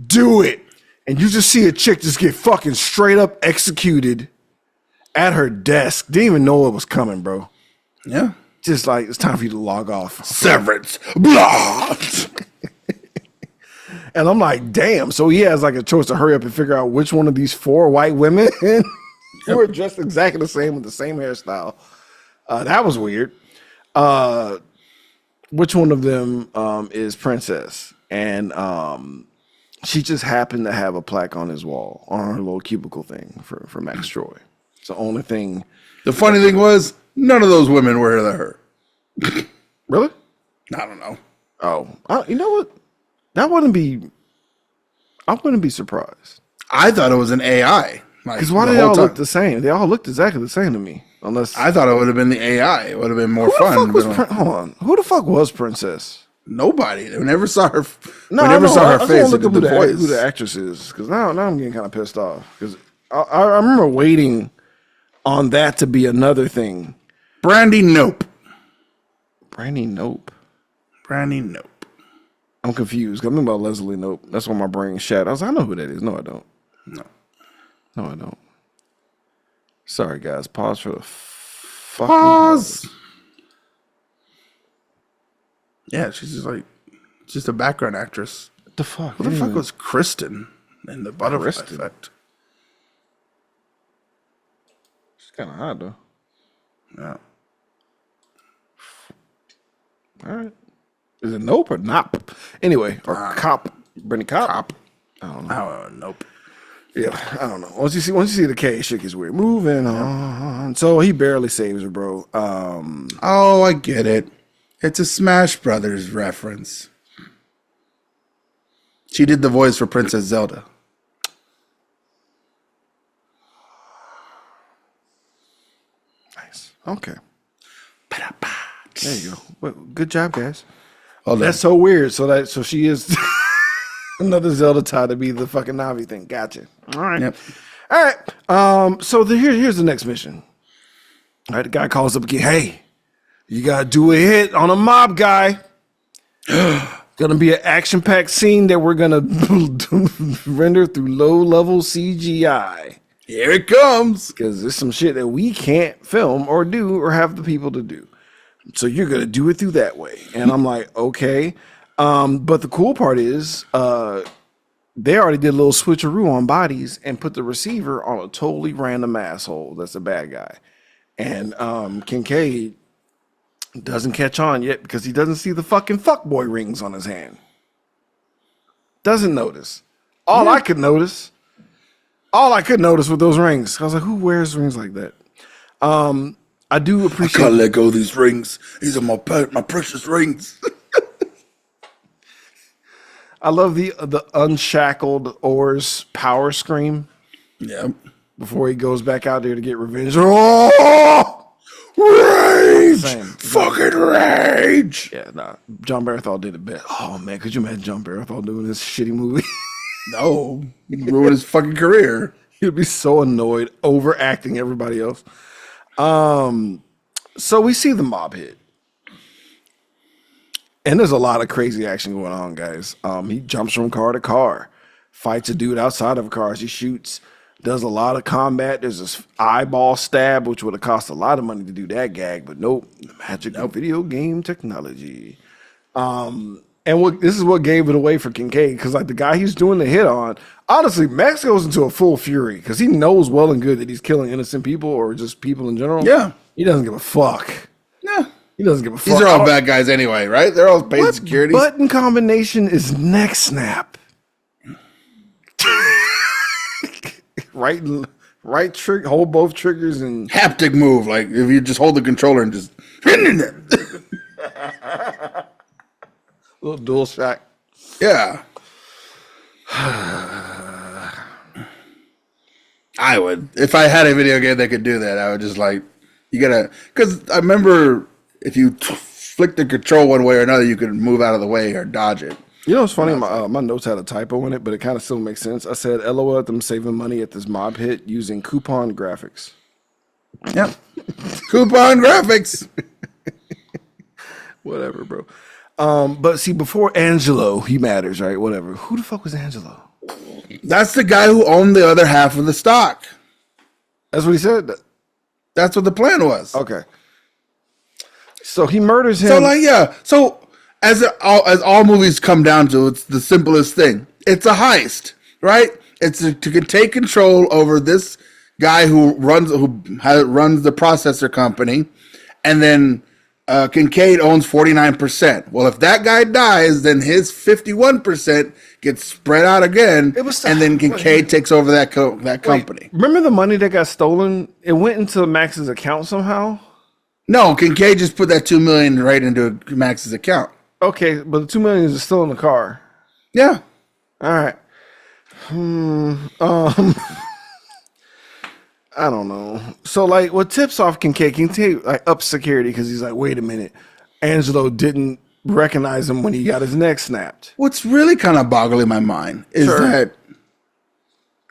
A: Do it. And you just see a chick just get fucking straight up executed at her desk. Didn't even know it was coming, bro.
B: Yeah.
A: Just like, it's time for you to log off.
B: Severance. Blah.
A: And I'm like, damn. So he has like a choice to hurry up and figure out which one of these 4 white women who are dressed exactly the same with the same hairstyle. That was weird. which one of them is Princess, and she just happened to have a plaque on his wall on her little cubicle thing for Max Troy. It's the only thing.
B: The funny thing was, none of those women were her.
A: Really?
B: I don't know.
A: Oh, you know what? I wouldn't be surprised.
B: I thought it was an AI.
A: Because why do they all look the same? They all looked exactly the same to me. Unless
B: I thought it would have been the AI. It would have been more
A: who
B: fun.
A: the fuck was
B: But,
A: hold on? Who the fuck was Princess?
B: nobody. We never saw her.
A: No,
B: we never
A: no,
B: saw
A: I
B: her
A: just
B: face.
A: wanna look up
B: Voice.
A: who the actress is. Because now I'm getting kind of pissed off. Because I remember waiting on that to be another thing.
B: Brandy Nope.
A: Brandy Nope.
B: Brandy Nope.
A: I'm confused. I'm thinking about Leslie Nope. That's why my brain shat. I was like, I know who that is. No, I don't.
B: No.
A: No, I don't. Sorry, guys. Pause for the fucking
B: Pause. Yeah, she's just a background actress.
A: What the fuck?
B: Who the fuck was Kristen in the Butterfly
A: Kristen?
B: Effect?
A: She's kind of hot though.
B: Yeah.
A: All right. Is it Nope or Nop? Anyway, or Cop. Brittany Cop.
B: Oh, nope.
A: Yeah, I don't know. Once you see the K, shit gets weird. Moving on. So he barely saves her, bro.
B: Oh, I get it. It's a Smash Brothers reference. She did the voice for Princess Zelda.
A: Nice. Okay. There you go. Well, good job, guys.
B: Hold
A: That's so weird. So she is another Zelda tie to be the fucking Navi thing. Gotcha. All right.
B: Yep.
A: All right. So here's the next mission. All right, the guy calls up again. Hey, you gotta do a hit on a mob guy. Gonna be an action-packed scene that we're gonna render through low-level CGI.
B: Here it comes.
A: Because there's some shit that we can't film or do or have the people to do. So you're gonna do it through that way. And I'm like, okay. But the cool part is they already did a little switcheroo on bodies and put the receiver on a totally random asshole that's a bad guy. And Kincaid doesn't catch on yet because he doesn't see the fucking fuckboy rings on his hand. Doesn't notice. All I could notice with those rings. I was like, who wears rings like that? I do appreciate.
B: I can't let go of these rings. These are my precious rings.
A: I love the unshackled Or's power scream
B: Yep.
A: before he goes back out there to get revenge. Oh,
B: Rage!
A: Same.
B: Fucking rage!
A: yeah, nah. John Barathol did it best. Oh man, could you imagine John Barathol doing this shitty movie?
B: No. Ruined his fucking career.
A: He'd be so annoyed, overacting everybody else. So we see the mob hit. And there's a lot of crazy action going on, guys. He jumps from car to car, fights a dude outside of cars. He shoots, does a lot of combat. There's this eyeball stab, which would have cost a lot of money to do that gag, but nope, the magic of video game technology. And this is what gave it away for Kincaid, because like the guy he's doing the hit on, honestly, Max goes into a full fury because he knows well and good that he's killing innocent people or just people in general.
B: Yeah.
A: He doesn't give a fuck.
B: Yeah.
A: He doesn't give a fuck.
B: These are all bad guys anyway, right? They're all paid
A: What
B: security.
A: button combination is neck snap? right trigger, hold both triggers and
B: Haptic move, like if you just hold the controller and just
A: little dual shock.
B: yeah. I would. If I had a video game that could do that, I would just like, you gotta, because I remember if you flick the control one way or another, you could move out of the way or dodge it.
A: You know what's funny? My notes had a typo in it, but it kind of still makes sense. I said, LOL at them saving money at this mob hit using coupon graphics.
B: Yep. Coupon graphics.
A: Whatever, bro. But see, before Angelo, he matters, right? Whatever. Who the fuck was Angelo?
B: That's the guy who owned the other half of the stock.
A: That's what he said.
B: That's what the plan was.
A: Okay. So he murders him.
B: So like, yeah. So as all movies come down to, it's the simplest thing. It's a heist, right? It's to take control over this guy who runs the processor company, and then Kincaid owns 49%. Well, if that guy dies, then his 51% gets spread out again, and then Kincaid takes over that company.
A: Remember the money that got stolen? It went into Max's account somehow?
B: No, Kincaid just put that $2 million right into Max's account.
A: Okay, but the $2 million is still in the car.
B: Yeah.
A: All right. I don't know. So, like, what tips off Kincaid like up security because he's like, wait a minute, Angelo didn't recognize him when he got his neck snapped.
B: What's really kind of boggling my mind is that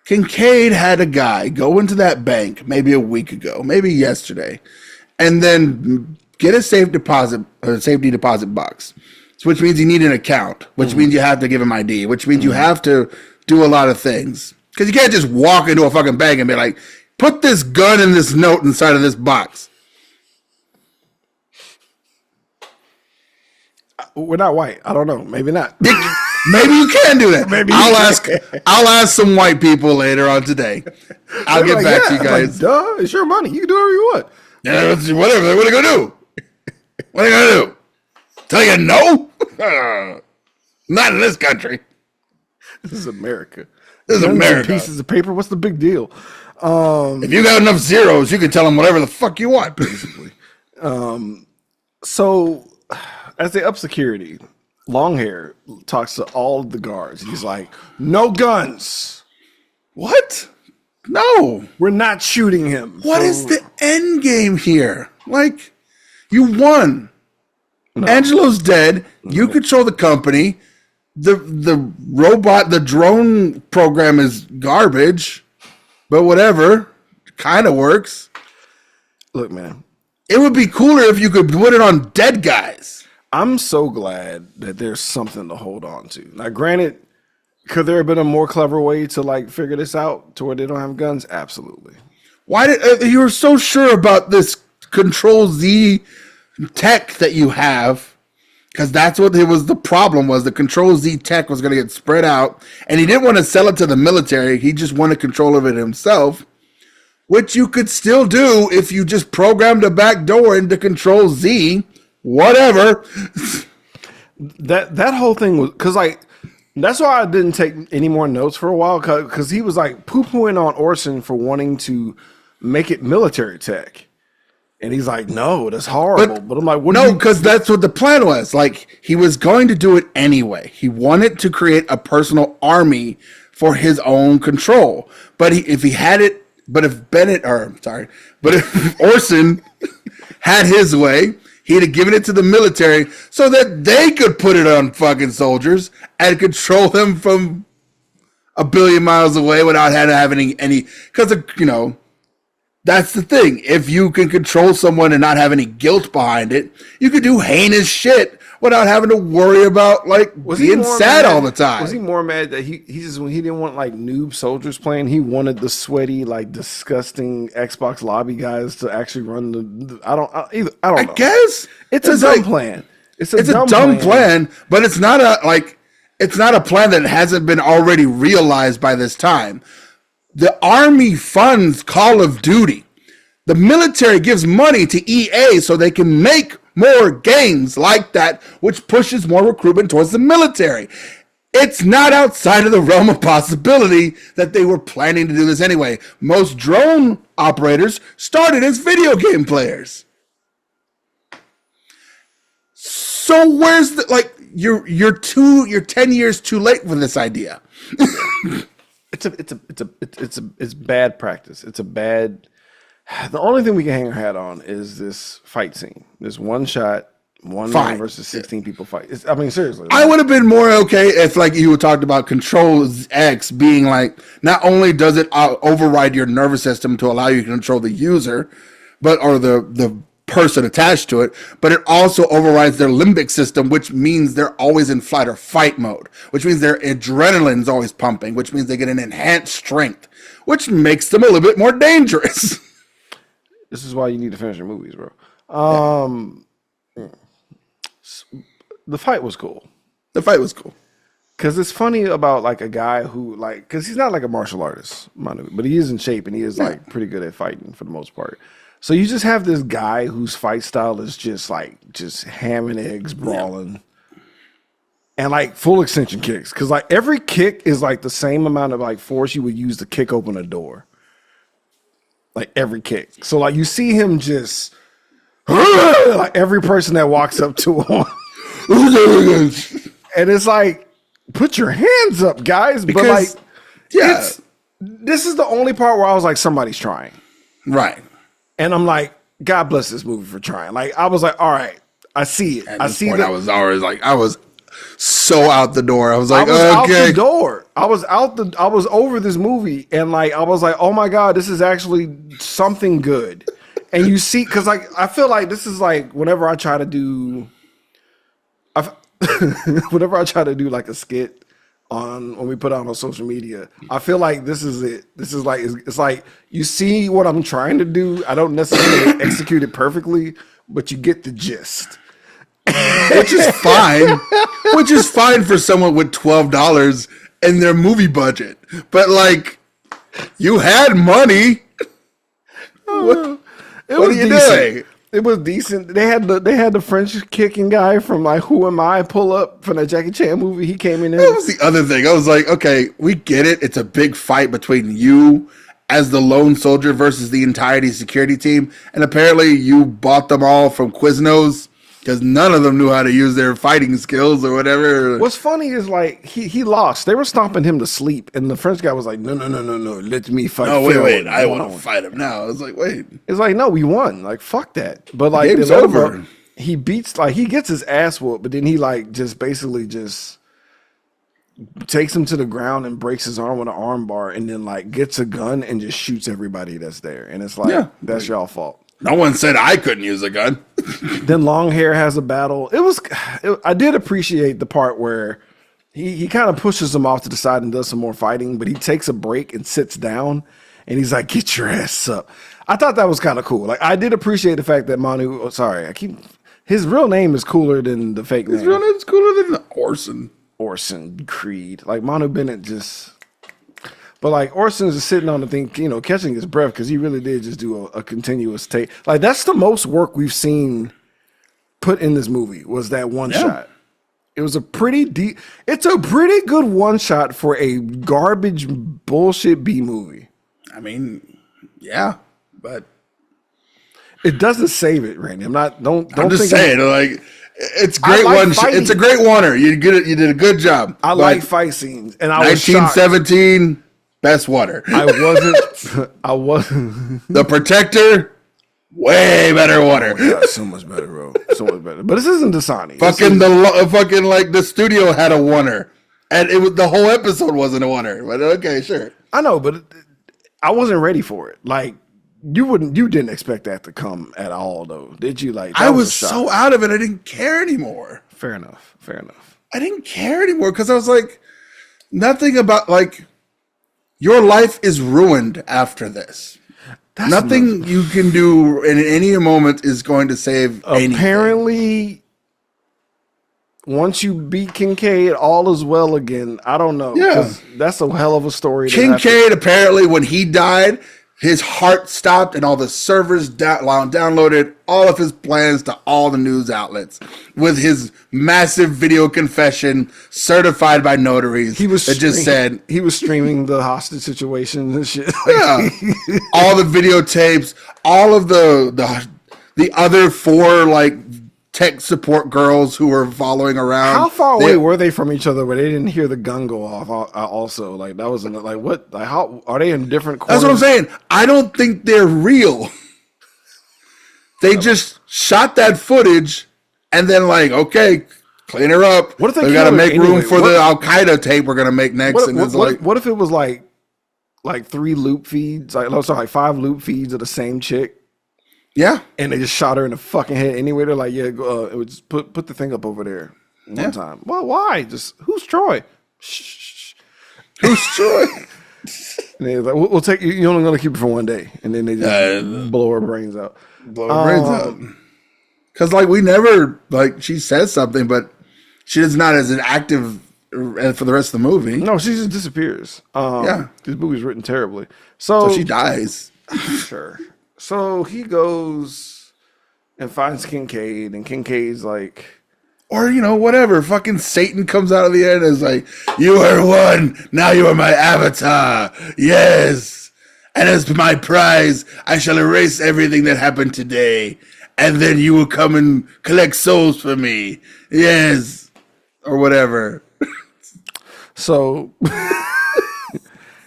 B: Kincaid had a guy go into that bank maybe a week ago, maybe yesterday, and then get a safety deposit box, which means you need an account, which means you have to give him ID, which means you have to do a lot of things. Because you can't just walk into a fucking bank and be like, put this gun and this note inside of this box.
A: We're not white. I don't know. Maybe not.
B: Maybe you can do that. Maybe I'll ask some white people later on today. I'll get back to you guys.
A: Like, duh, it's your money. You can do whatever you want.
B: Yeah, whatever. What are they gonna do? What are they gonna do? Tell you no? Not in this country.
A: This is America.
B: This is America.
A: Pieces of paper. What's the big deal?
B: If you got enough zeros, you can tell them whatever the fuck you want, basically.
A: So, as they up security, Longhair talks to all of the guards. He's like, no guns.
B: What? No.
A: We're not shooting him.
B: What is the end game here? Like, you won. No. Angelo's dead. No. You control the company. The robot, the drone program is garbage. But whatever, kind of works.
A: Look, man.
B: It would be cooler if you could put it on dead guys.
A: I'm so glad that there's something to hold on to. Now, granted, could there have been a more clever way to like figure this out to where they don't have guns? Absolutely.
B: Why did you were so sure about this Control Z tech that you have? Because that's what it was. The problem was the Control Z tech was going to get spread out, and he didn't want to sell it to the military. He just wanted control of it himself, which you could still do if you just programmed a back door into Control Z. Whatever.
A: That whole thing was because like that's why I didn't take any more notes for a while because he was like poo-pooing on Orson for wanting to make it military tech. And he's like, no, that's horrible. But I'm like,
B: no, because that's what the plan was. Like, he was going to do it anyway. He wanted to create a personal army for his own control. But if Orson had his way, he'd have given it to the military so that they could put it on fucking soldiers and control them from a billion miles away without having any, because, you know, that's the thing. If you can control someone and not have any guilt behind it, you could do heinous shit without having to worry about like being sad all the time.
A: Was he more mad that he didn't want like noob soldiers playing? He wanted the sweaty, like disgusting Xbox lobby guys to actually run the I don't know.
B: I guess
A: it's a dumb plan. It's a
B: dumb plan, but it's not a plan that hasn't been already realized by this time. The Army funds Call of Duty. The military gives money to EA so they can make more games like that, which pushes more recruitment towards the military. It's not outside of the realm of possibility that they were planning to do this anyway. Most drone operators started as video game players. So where's the, like, you're 10 years too late for this idea.
A: It's bad practice. It's a bad. The only thing we can hang our hat on is this fight scene. This one shot, one man versus 16 people fight. I mean, seriously.
B: I would have been more okay if, like, you talked about Control X being like, not only does it override your nervous system to allow you to control the user, or the person attached to it, but it also overrides their limbic system, which means they're always in flight or fight mode, which means their adrenaline's always pumping, which means they get an enhanced strength, which makes them a little bit more dangerous.
A: This is why you need to finish your movies, bro. The fight was cool. Because it's funny about like a guy who like, because he's not like a martial artist, but he is in shape and he is like pretty good at fighting for the most part. So you just have this guy whose fight style is just ham and eggs brawling. And like full extension kicks. Cause like every kick is like the same amount of like force you would use to kick open a door. Like every kick. So like you see him just like every person that walks up to him. And it's like, put your hands up, guys.
B: Because,
A: but like,
B: yeah.
A: This is the only part where I was like, somebody's trying.
B: Right.
A: And I'm like, God bless this movie for trying. Like, I was like, all right, I see it.
B: I see that. I was always like, I was so out the door. I was like,
A: out
B: okay.
A: the door. I was over this movie, and like, I was like, oh my God, this is actually something good. And you see, because like, I feel like this is like whenever I try to do like a skit when we put it on social media, I feel like this is it. This is like, it's like you see what I'm trying to do. I don't necessarily execute it perfectly, but you get the gist.
B: Which is fine. Which is fine for someone with $12 in their movie budget. But like, you had money. What are you doing?
A: It was decent. They had the French kicking guy from like Who Am I pull up from the Jackie Chan movie. He came in there.
B: That was the other thing. I was like, okay, we get it. It's a big fight between you as the lone soldier versus the entirety security team. And apparently you bought them all from Quiznos because none of them knew how to use their fighting skills or whatever.
A: What's funny is like he lost. They were stomping him to sleep, and the French guy was like, "No, let me fight."
B: Oh wait, I want to fight him now. I was like, wait.
A: It's like, no, we won. Like, fuck that. But like,
B: Game's over.
A: He beats he gets his ass whooped, but then he like just basically just takes him to the ground and breaks his arm with an arm bar, and then like gets a gun and just shoots everybody that's there. And it's like, that's y'all fault.
B: No one said I couldn't use a gun.
A: Then Long Hair has a battle. I did appreciate the part where he kind of pushes him off to the side and does some more fighting, but he takes a break and sits down and he's like, get your ass up. I thought that was kind of cool. Like, I did appreciate the fact that his real name is cooler than the fake name.
B: His real name's cooler than
A: Orson Creed. Like, Manu Bennett but like Orson's just sitting on the thing, catching his breath because he really did just do a continuous take. Like, that's the most work we've seen put in this movie was that one shot. It was it's a pretty good one shot for a garbage bullshit B movie.
B: I mean, yeah, but
A: it doesn't save it, Randy. I'm
B: just saying, like, it's great it's a great oneer. You did a good job.
A: I like fight scenes, and I was
B: 1917 best water.
A: I wasn't.
B: The Protector, way better water.
A: Oh, yeah, so much better, bro. So much better. But this isn't Dasani.
B: Fucking like the studio had a oneer, and the whole episode wasn't a oneer. But okay, sure.
A: I know, but I wasn't ready for it. Like, you didn't expect that to come at all, though, did you? Like,
B: I was so out of it, I didn't care anymore.
A: Fair enough.
B: I didn't care anymore because I was like, nothing about like. Your life is ruined after this. Nothing you can do in any moment is going to save anything.
A: Apparently, once you beat Kincaid, all is well again. I don't know.
B: Yeah.
A: That's a hell of a story.
B: Kincaid, apparently, when he died, his heart stopped and all the servers downloaded all of his plans to all the news outlets with his massive video confession certified by notaries. He was
A: streaming the hostage situation and shit.
B: Yeah. All the videotapes, all of the other 4 like tech support girls who were following around.
A: How far away were they from each other where they didn't hear the gun go off? Also, like, that was like, what? Like, how are they in different corners?
B: That's what I'm saying. I don't think they're real. They just shot that footage and then like, okay, clean her up.
A: What if
B: we got to make room for the Al Qaeda tape we're gonna make next?
A: What if it was like 3 loop feeds? Like 5 loop feeds of the same chick.
B: Yeah,
A: and they just shot her in the fucking head anyway. They're like, it would just put the thing up over there one time. Well, why? Just who's Troy? Shh.
B: Who's Troy?
A: And they're like, we'll take you. You're only gonna keep it for one day, and then they just blow her brains out.
B: Because like we never like she says something, but she is not as an active for the rest of the movie.
A: No, she just disappears. This movie's written terribly. So
B: she dies.
A: Sure. So he goes and finds Kincaid, and Kincaid's like,
B: Or, whatever. Fucking Satan comes out of the end and is like, you are one. Now you are my avatar. Yes. And as my prize, I shall erase everything that happened today. And then you will come and collect souls for me. Yes. Or whatever.
A: so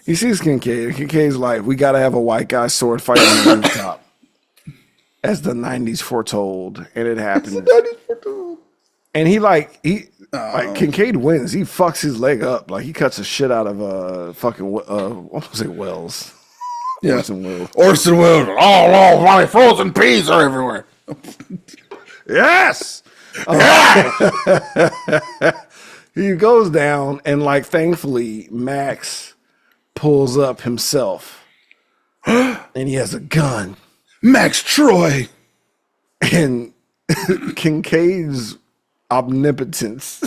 A: he sees Kincaid. Kincaid's like, we got to have a white guy sword fight on the rooftop. As the 90s foretold. And it happened. And Kincaid wins. He fucks his leg up. Like, he cuts the shit out of fucking, what was it, Wells?
B: Yeah.
A: Orson Welles.
B: Orson Welles. Oh, my frozen peas are everywhere.
A: Yes! He goes down, and, like, thankfully, Max pulls up himself. And he has a gun.
B: Max Troy.
A: And Kincaid's omnipotence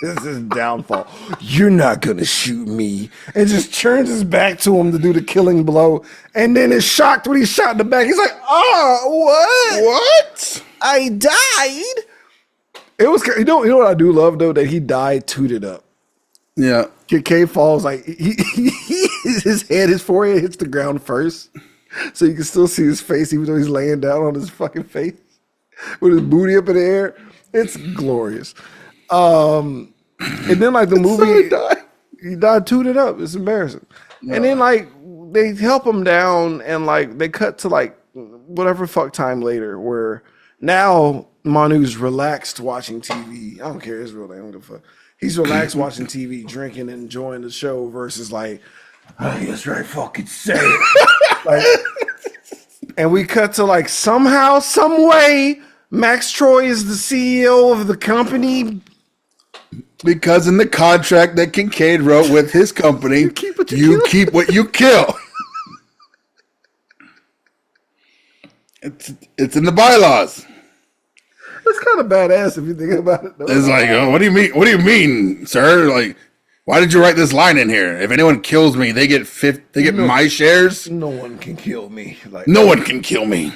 A: is his downfall. You're not gonna shoot me. And just turns his back to him to do the killing blow, and then is shocked when he's shot in the back. He's like, "Oh, what? I died." It was, you know what I do love though, that he died tooted up.
B: Yeah.
A: Kincaid falls like his forehead hits the ground first, so you can still see his face even though he's laying down on his fucking face with his booty up in the air. It's glorious. And then like the movie, he died tooted up. It's embarrassing. No. And then like they help him down, and like they cut to like whatever fuck time later, where now Manu's relaxed watching TV. I don't care. It's real. I don't give a fuck. He's relaxed watching TV, drinking, and enjoying the show versus like, I guess right fucking say it. Like, and we cut to like somehow, some way, Max Troy is the CEO of the company.
B: Because in the contract that Kincaid wrote with his company, you keep what you kill. It's in the bylaws.
A: It's kind of badass if you think about it, though.
B: It's like, oh, what do you mean? What do you mean, sir? Like, why did you write this line in here? If anyone kills me, they get my shares.
A: No one can kill me. Like,
B: no one can kill me.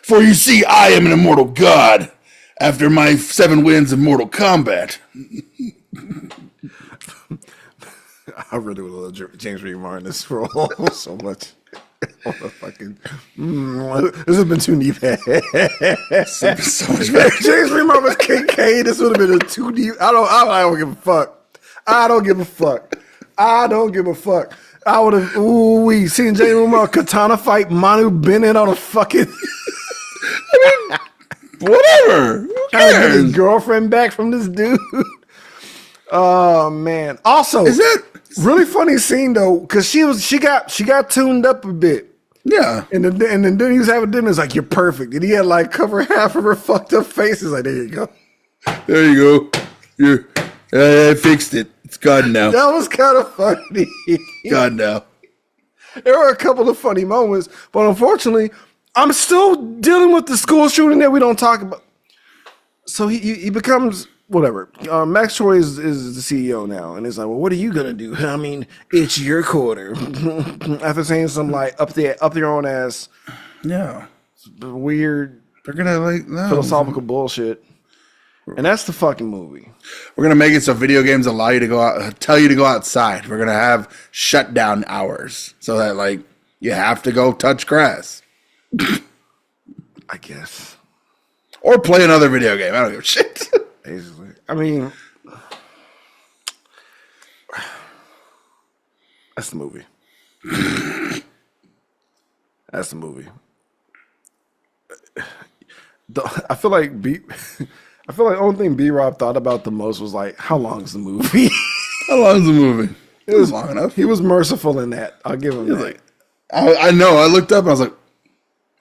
B: For you see, I am an immortal god. After my 7 wins of Mortal Kombat.
A: I really would love James Reed Martin this role so much. Fucking, this has been too deep. So much better. James Reed Martin was Kincaid. This would have been a too deep. I don't give a fuck. I don't give a fuck. I would have. We seen James Reed Martin katana fight Manu Bennett on a fucking.
B: I mean. Whatever. Who cares?
A: Get his girlfriend back from this dude. Oh man. Also,
B: is that
A: really funny scene though? Because she got tuned up a bit.
B: Yeah. And
A: then he was having dinner. It's like, you're perfect, and he had like cover half of her fucked up faces. Like, there you go.
B: There you go. I fixed it. It's gone now.
A: That was kind of funny.
B: Gone now.
A: There were a couple of funny moments, but unfortunately, I'm still dealing with the school shooting that we don't talk about. So he becomes whatever. Max Troy is the CEO now, and it's like, well, what are you gonna do? I mean, it's your quarter. After saying some like up their own ass,
B: yeah,
A: weird.
B: They're gonna like
A: philosophical bullshit, and that's the fucking movie.
B: We're gonna make it so video games allow you to go out, tell you to go outside. We're gonna have shutdown hours so that like you have to go touch grass.
A: I guess.
B: Or play another video game. I don't give a shit.
A: Basically. I mean, that's the movie. That's the movie. I feel like the only thing B-Rob thought about the most was like, how long is the movie?
B: How long is the movie? It was long enough.
A: He was merciful in that. I'll give him that.
B: Like, I know. I looked up and I was like,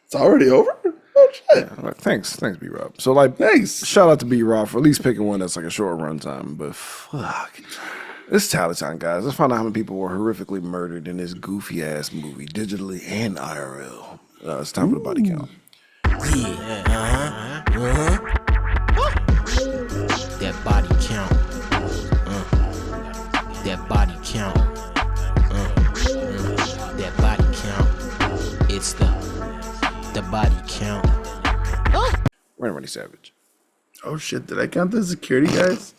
B: it's already over? Oh, shit.
A: Yeah, like, thanks, B-Rob. So, like,
B: thanks.
A: Shout out to B-Rob for at least picking one that's like a short runtime. But fuck. It's Tally Time, guys. Let's find out how many people were horrifically murdered in this goofy-ass movie, digitally and IRL. It's time for the body count.
D: Yeah, that body count. That body count. That body count. It's the
A: Randy Savage.
B: Oh shit! Did I count the security guys?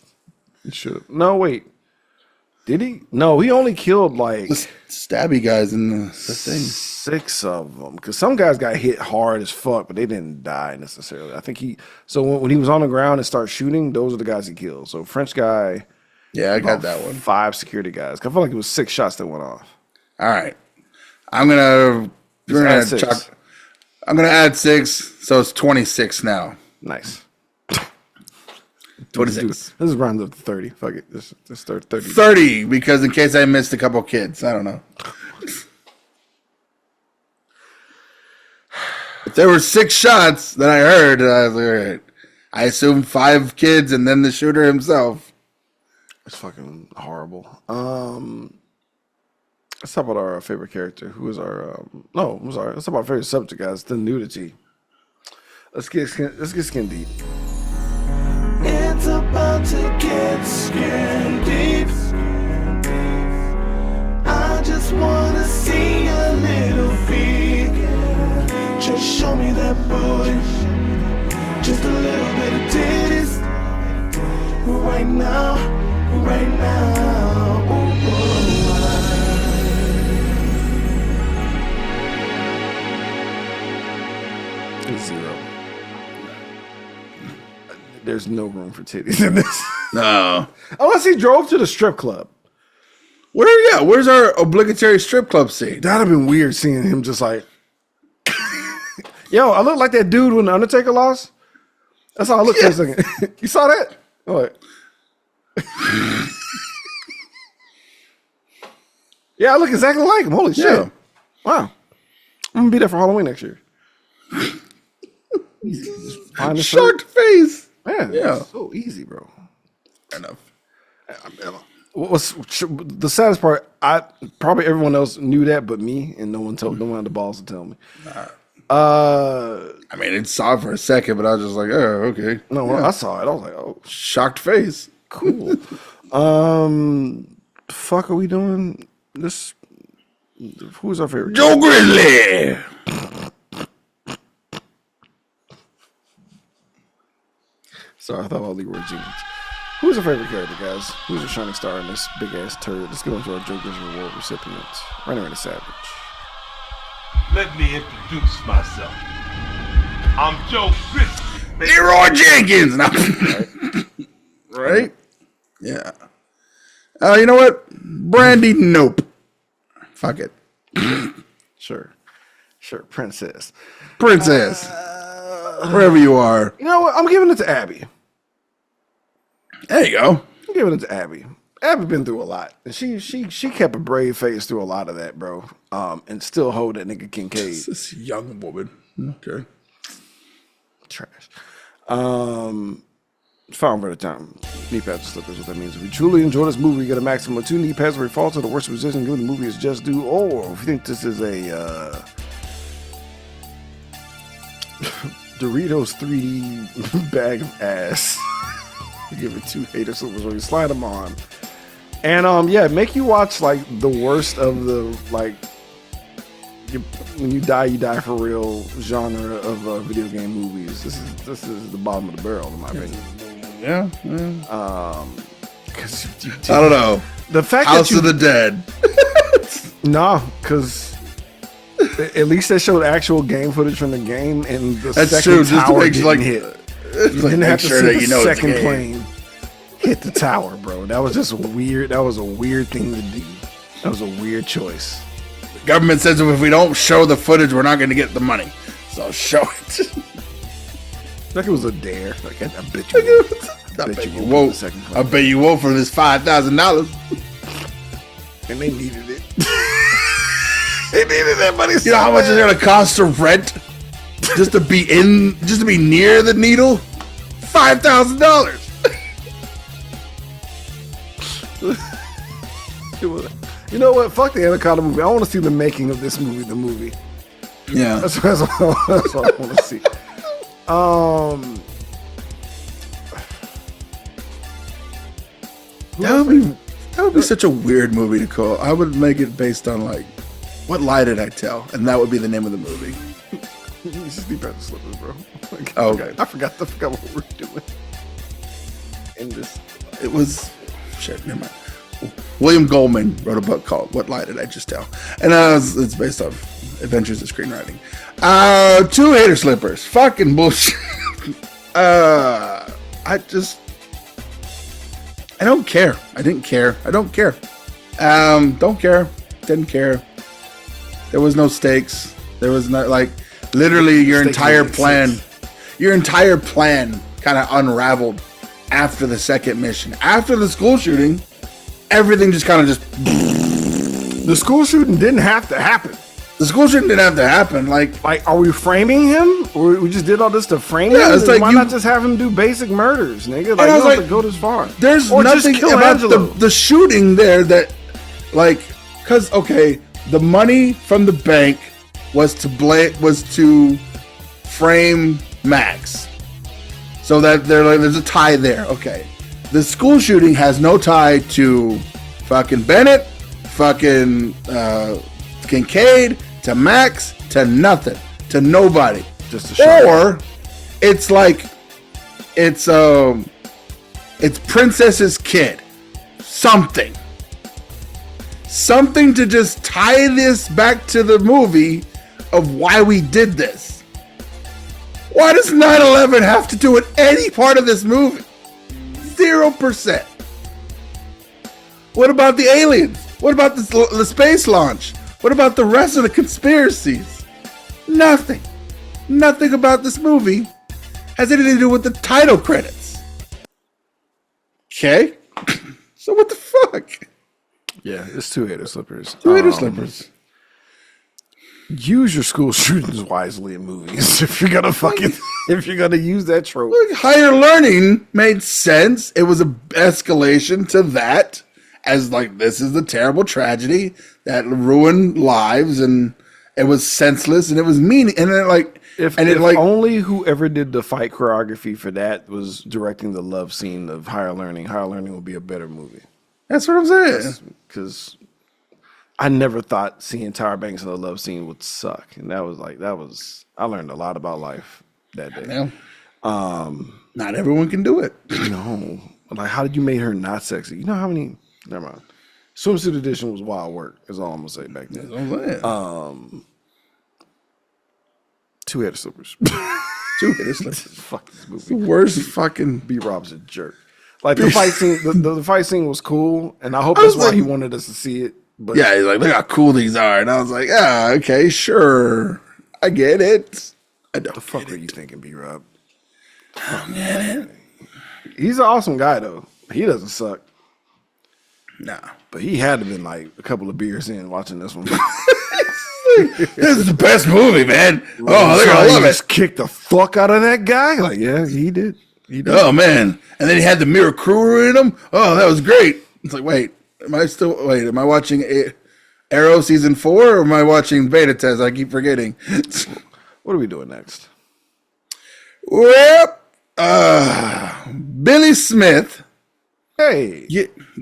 A: You should have. No, wait. Did he? No, he only killed like
B: The stabby guys in the thing.
A: 6 of them. Because some guys got hit hard as fuck, but they didn't die necessarily. I think he. So when he was on the ground and started shooting, those are the guys he killed. So French guy.
B: Yeah, I got that one.
A: 5 security guys. I feel like it was 6 shots that went off.
B: All right, I'm gonna. We're
A: add
B: gonna
A: 6.
B: I'm gonna add 6, so it's 26 now.
A: Nice.
B: 26.
A: This is round up to 30. Fuck it. This 30.
B: 30, because in case I missed a couple kids. I don't know. If there were 6 shots that I heard, I was like, all right. I assumed 5 kids and then the shooter himself.
A: It's fucking horrible. Let's talk about our favorite character. Who is our no, I'm sorry. Let's talk about our favorite subject, guys. The nudity. Let's get skin deep.
E: It's about to get skin deep. I just wanna see a little feet. Just show me that booty. Just a little bit of titties. Right now, right now. Ooh,
A: Zero. There's no room for titties in this.
B: No.
A: Unless he drove to the strip club.
B: Where's our obligatory strip club scene?
A: That'd have been weird seeing him just like, yo, I look like that dude when the Undertaker lost. That's how I look for a second. You saw that? What? Yeah, I look exactly like him. Holy shit.
B: Yeah.
A: Wow. I'm going to be there for Halloween next year. Find the
B: Shark face.
A: Man,
B: Yeah.
A: it's so easy, bro.
B: Fair enough.
A: What's the saddest part? Probably everyone else knew that, but me, and no one had the balls to tell me.
B: I mean, it saw it for a second, but I was just like, oh, okay.
A: No, when I saw it, I was like, oh,
B: Shocked face.
A: cool. Fuck, are we doing this? Who's our favorite?
B: Joe Grizzly.
A: Sorry, I thought about Leroy Jenkins. Who's your favorite character, guys? Who's your shining star in this big ass turd? Let's get on to our Joker's Reward recipients. Randy Savage.
F: Let me introduce myself. I'm Joe Grizzly.
B: Leroy Jenkins. No. Right? Yeah. You know what? Brandy, nope. Fuck it.
A: Sure, Princess.
B: Princess. Wherever you are.
A: You know what? I'm giving it to Abby.
B: There you go.
A: I'm giving it to Abby. Abby been through a lot, and she kept a brave face through a lot of that, bro. And still hold that nigga Kincaid.
B: This young woman. Okay.
A: Trash. Found for the time. Knee pads and slippers, what that means. If you truly enjoy this movie, you get a maximum of 2 knee pads where you fall to the worst position, given the movie is just due. Or if you think this is a Doritos 3D bag of ass, you give it 2 hater slippers where you slide them on. And yeah, make you watch like the worst of the like when you die for real genre of video game movies. This is the bottom of the barrel in my opinion.
B: Yeah.
A: Because
B: I don't know.
A: the fact
B: House
A: that you
B: of the Dead.
A: nah, because at least they showed actual game footage from the game, and the
B: That's
A: second
B: true, just to
A: tower
B: make
A: didn't
B: sure, like,
A: hit.
B: It's
A: You
B: like,
A: didn't
B: make
A: have to
B: sure
A: see
B: that
A: the
B: you know it's a
A: second
B: game.
A: plane hit the tower, bro. That was just weird. That was a weird thing to do. That was a weird choice.
B: The government says if we don't show the footage, we're not going to get the money. So show it.
A: Like it was a dare. Like I bet you.
B: I bet you
A: won't
B: won't.
A: the second
B: I
A: plane.
B: bet you won't for this $5,000.
A: And they needed it. They needed that money.
B: You know how much it's going to cost to rent just to be near the needle? $5,000.
A: You know what? Fuck the Anaconda movie. I want to see the making of this movie. The movie.
B: Yeah.
A: That's what I want to see.
B: That would be such a weird movie to call. I would make it based on like, what lie did I tell? And that would be the name of the movie.
A: He's just deep at the slippers, bro. Like,
B: Oh.
A: okay. I forgot what we're doing. In this.
B: It was shit. Never mind. William Goldman wrote a book called "What Lie Did I Just Tell," and it's based off Adventures of Screenwriting. 2 hater slippers. Fucking bullshit. I don't care. I didn't care. I don't care. Don't care. Didn't care. There was no stakes. There was not like literally your
A: Stakes
B: entire
A: made
B: plan.
A: sense.
B: Your entire plan kind of unraveled after the second mission. After the school shooting, everything just kind of just.
A: The school shooting didn't have to happen.
B: The school shooting didn't have to happen. Like,
A: Are we framing him? Or we just did all this to frame
B: Yeah,
A: him?
B: it's like
A: Why
B: you-
A: not just have him do basic murders, nigga? Like,
B: I
A: you
B: was
A: don't have
B: like,
A: to go this far.
B: there's
A: Or just
B: nothing
A: kill
B: about
A: Angelo.
B: the shooting there that, like, because okay, the money from the bank was to frame Max, so that there's a tie there. Okay, the school shooting has no tie to fucking Bennett, fucking Kincaid, to Max, to nothing, to nobody.
A: Just a shot.
B: Or it's like it's Princess's kid. Something to just tie this back to the movie of why we did this. Why does 9/11 have to do with any part of this movie? 0%. What about the aliens? What about the space launch? What about the rest of the conspiracies? Nothing. Nothing about this movie has anything to do with the title credits. Okay? So what the fuck?
A: Yeah, it's 2 hater slippers.
B: 2 hater slippers.
A: Use your school shootings wisely in movies. If you're gonna use that trope.
B: Like, higher learning made sense. It was a escalation to that, as like this is the terrible tragedy that ruined lives, and it was senseless and it was mean, and then like
A: If only whoever did the fight choreography for that was directing the love scene of Higher Learning would be a better movie.
B: that's what I'm saying.
A: Because I never thought seeing Tyra Banks in a love scene would suck, and that was I learned a lot about life that day.
B: Yeah. Not everyone can do it.
A: No, like how did you make her not sexy? You know how many? Never mind. Swimsuit edition was wild work. Is all I'm gonna say back then.
B: That's what I'm saying.
A: 2 hater slippers.
B: 2 hater slippers.
A: Fuck this movie.
B: Worst fucking.
A: B. Rob's a jerk. Like the fight scene, the fight scene was cool, and I hope that's why he wanted us to see it. But
B: Yeah, he's like, look how cool these are, and I was like, yeah, okay, sure, I get it. I don't.
A: the fuck are you thinking, B. Rob?
B: I get it.
A: He's an awesome guy though. He doesn't suck,
B: Nah.
A: but he had to been like a couple of beers in watching this one.
B: This is the best movie, man. Oh, they're gonna love it.
A: Just kicked the fuck out of that guy. Like, yeah, he did. He did.
B: Oh man! And then he had the mirror crew in him. Oh, that was great. It's like, wait, am I watching Arrow season 4 or am I watching Beta Test? I keep forgetting.
A: What are we doing next?
B: Well, Billy Smith
A: Hey.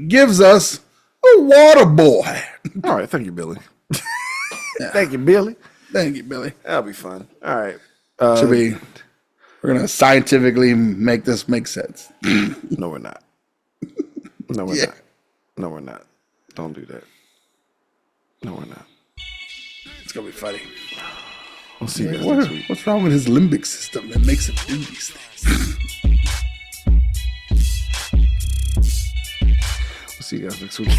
B: gives us a water boy.
A: All right. Thank you, Billy. Thank you, Billy.
B: Thank you, Billy.
A: That'll be fun. All right.
B: We're gonna scientifically make this make sense.
A: No, we're not. No, we're
B: Yeah.
A: not. No, we're not. Don't do that. No, we're not.
B: It's gonna be funny.
A: We'll see you guys next week.
B: What's wrong with his limbic system that makes him do these things?
A: We'll see you guys next week.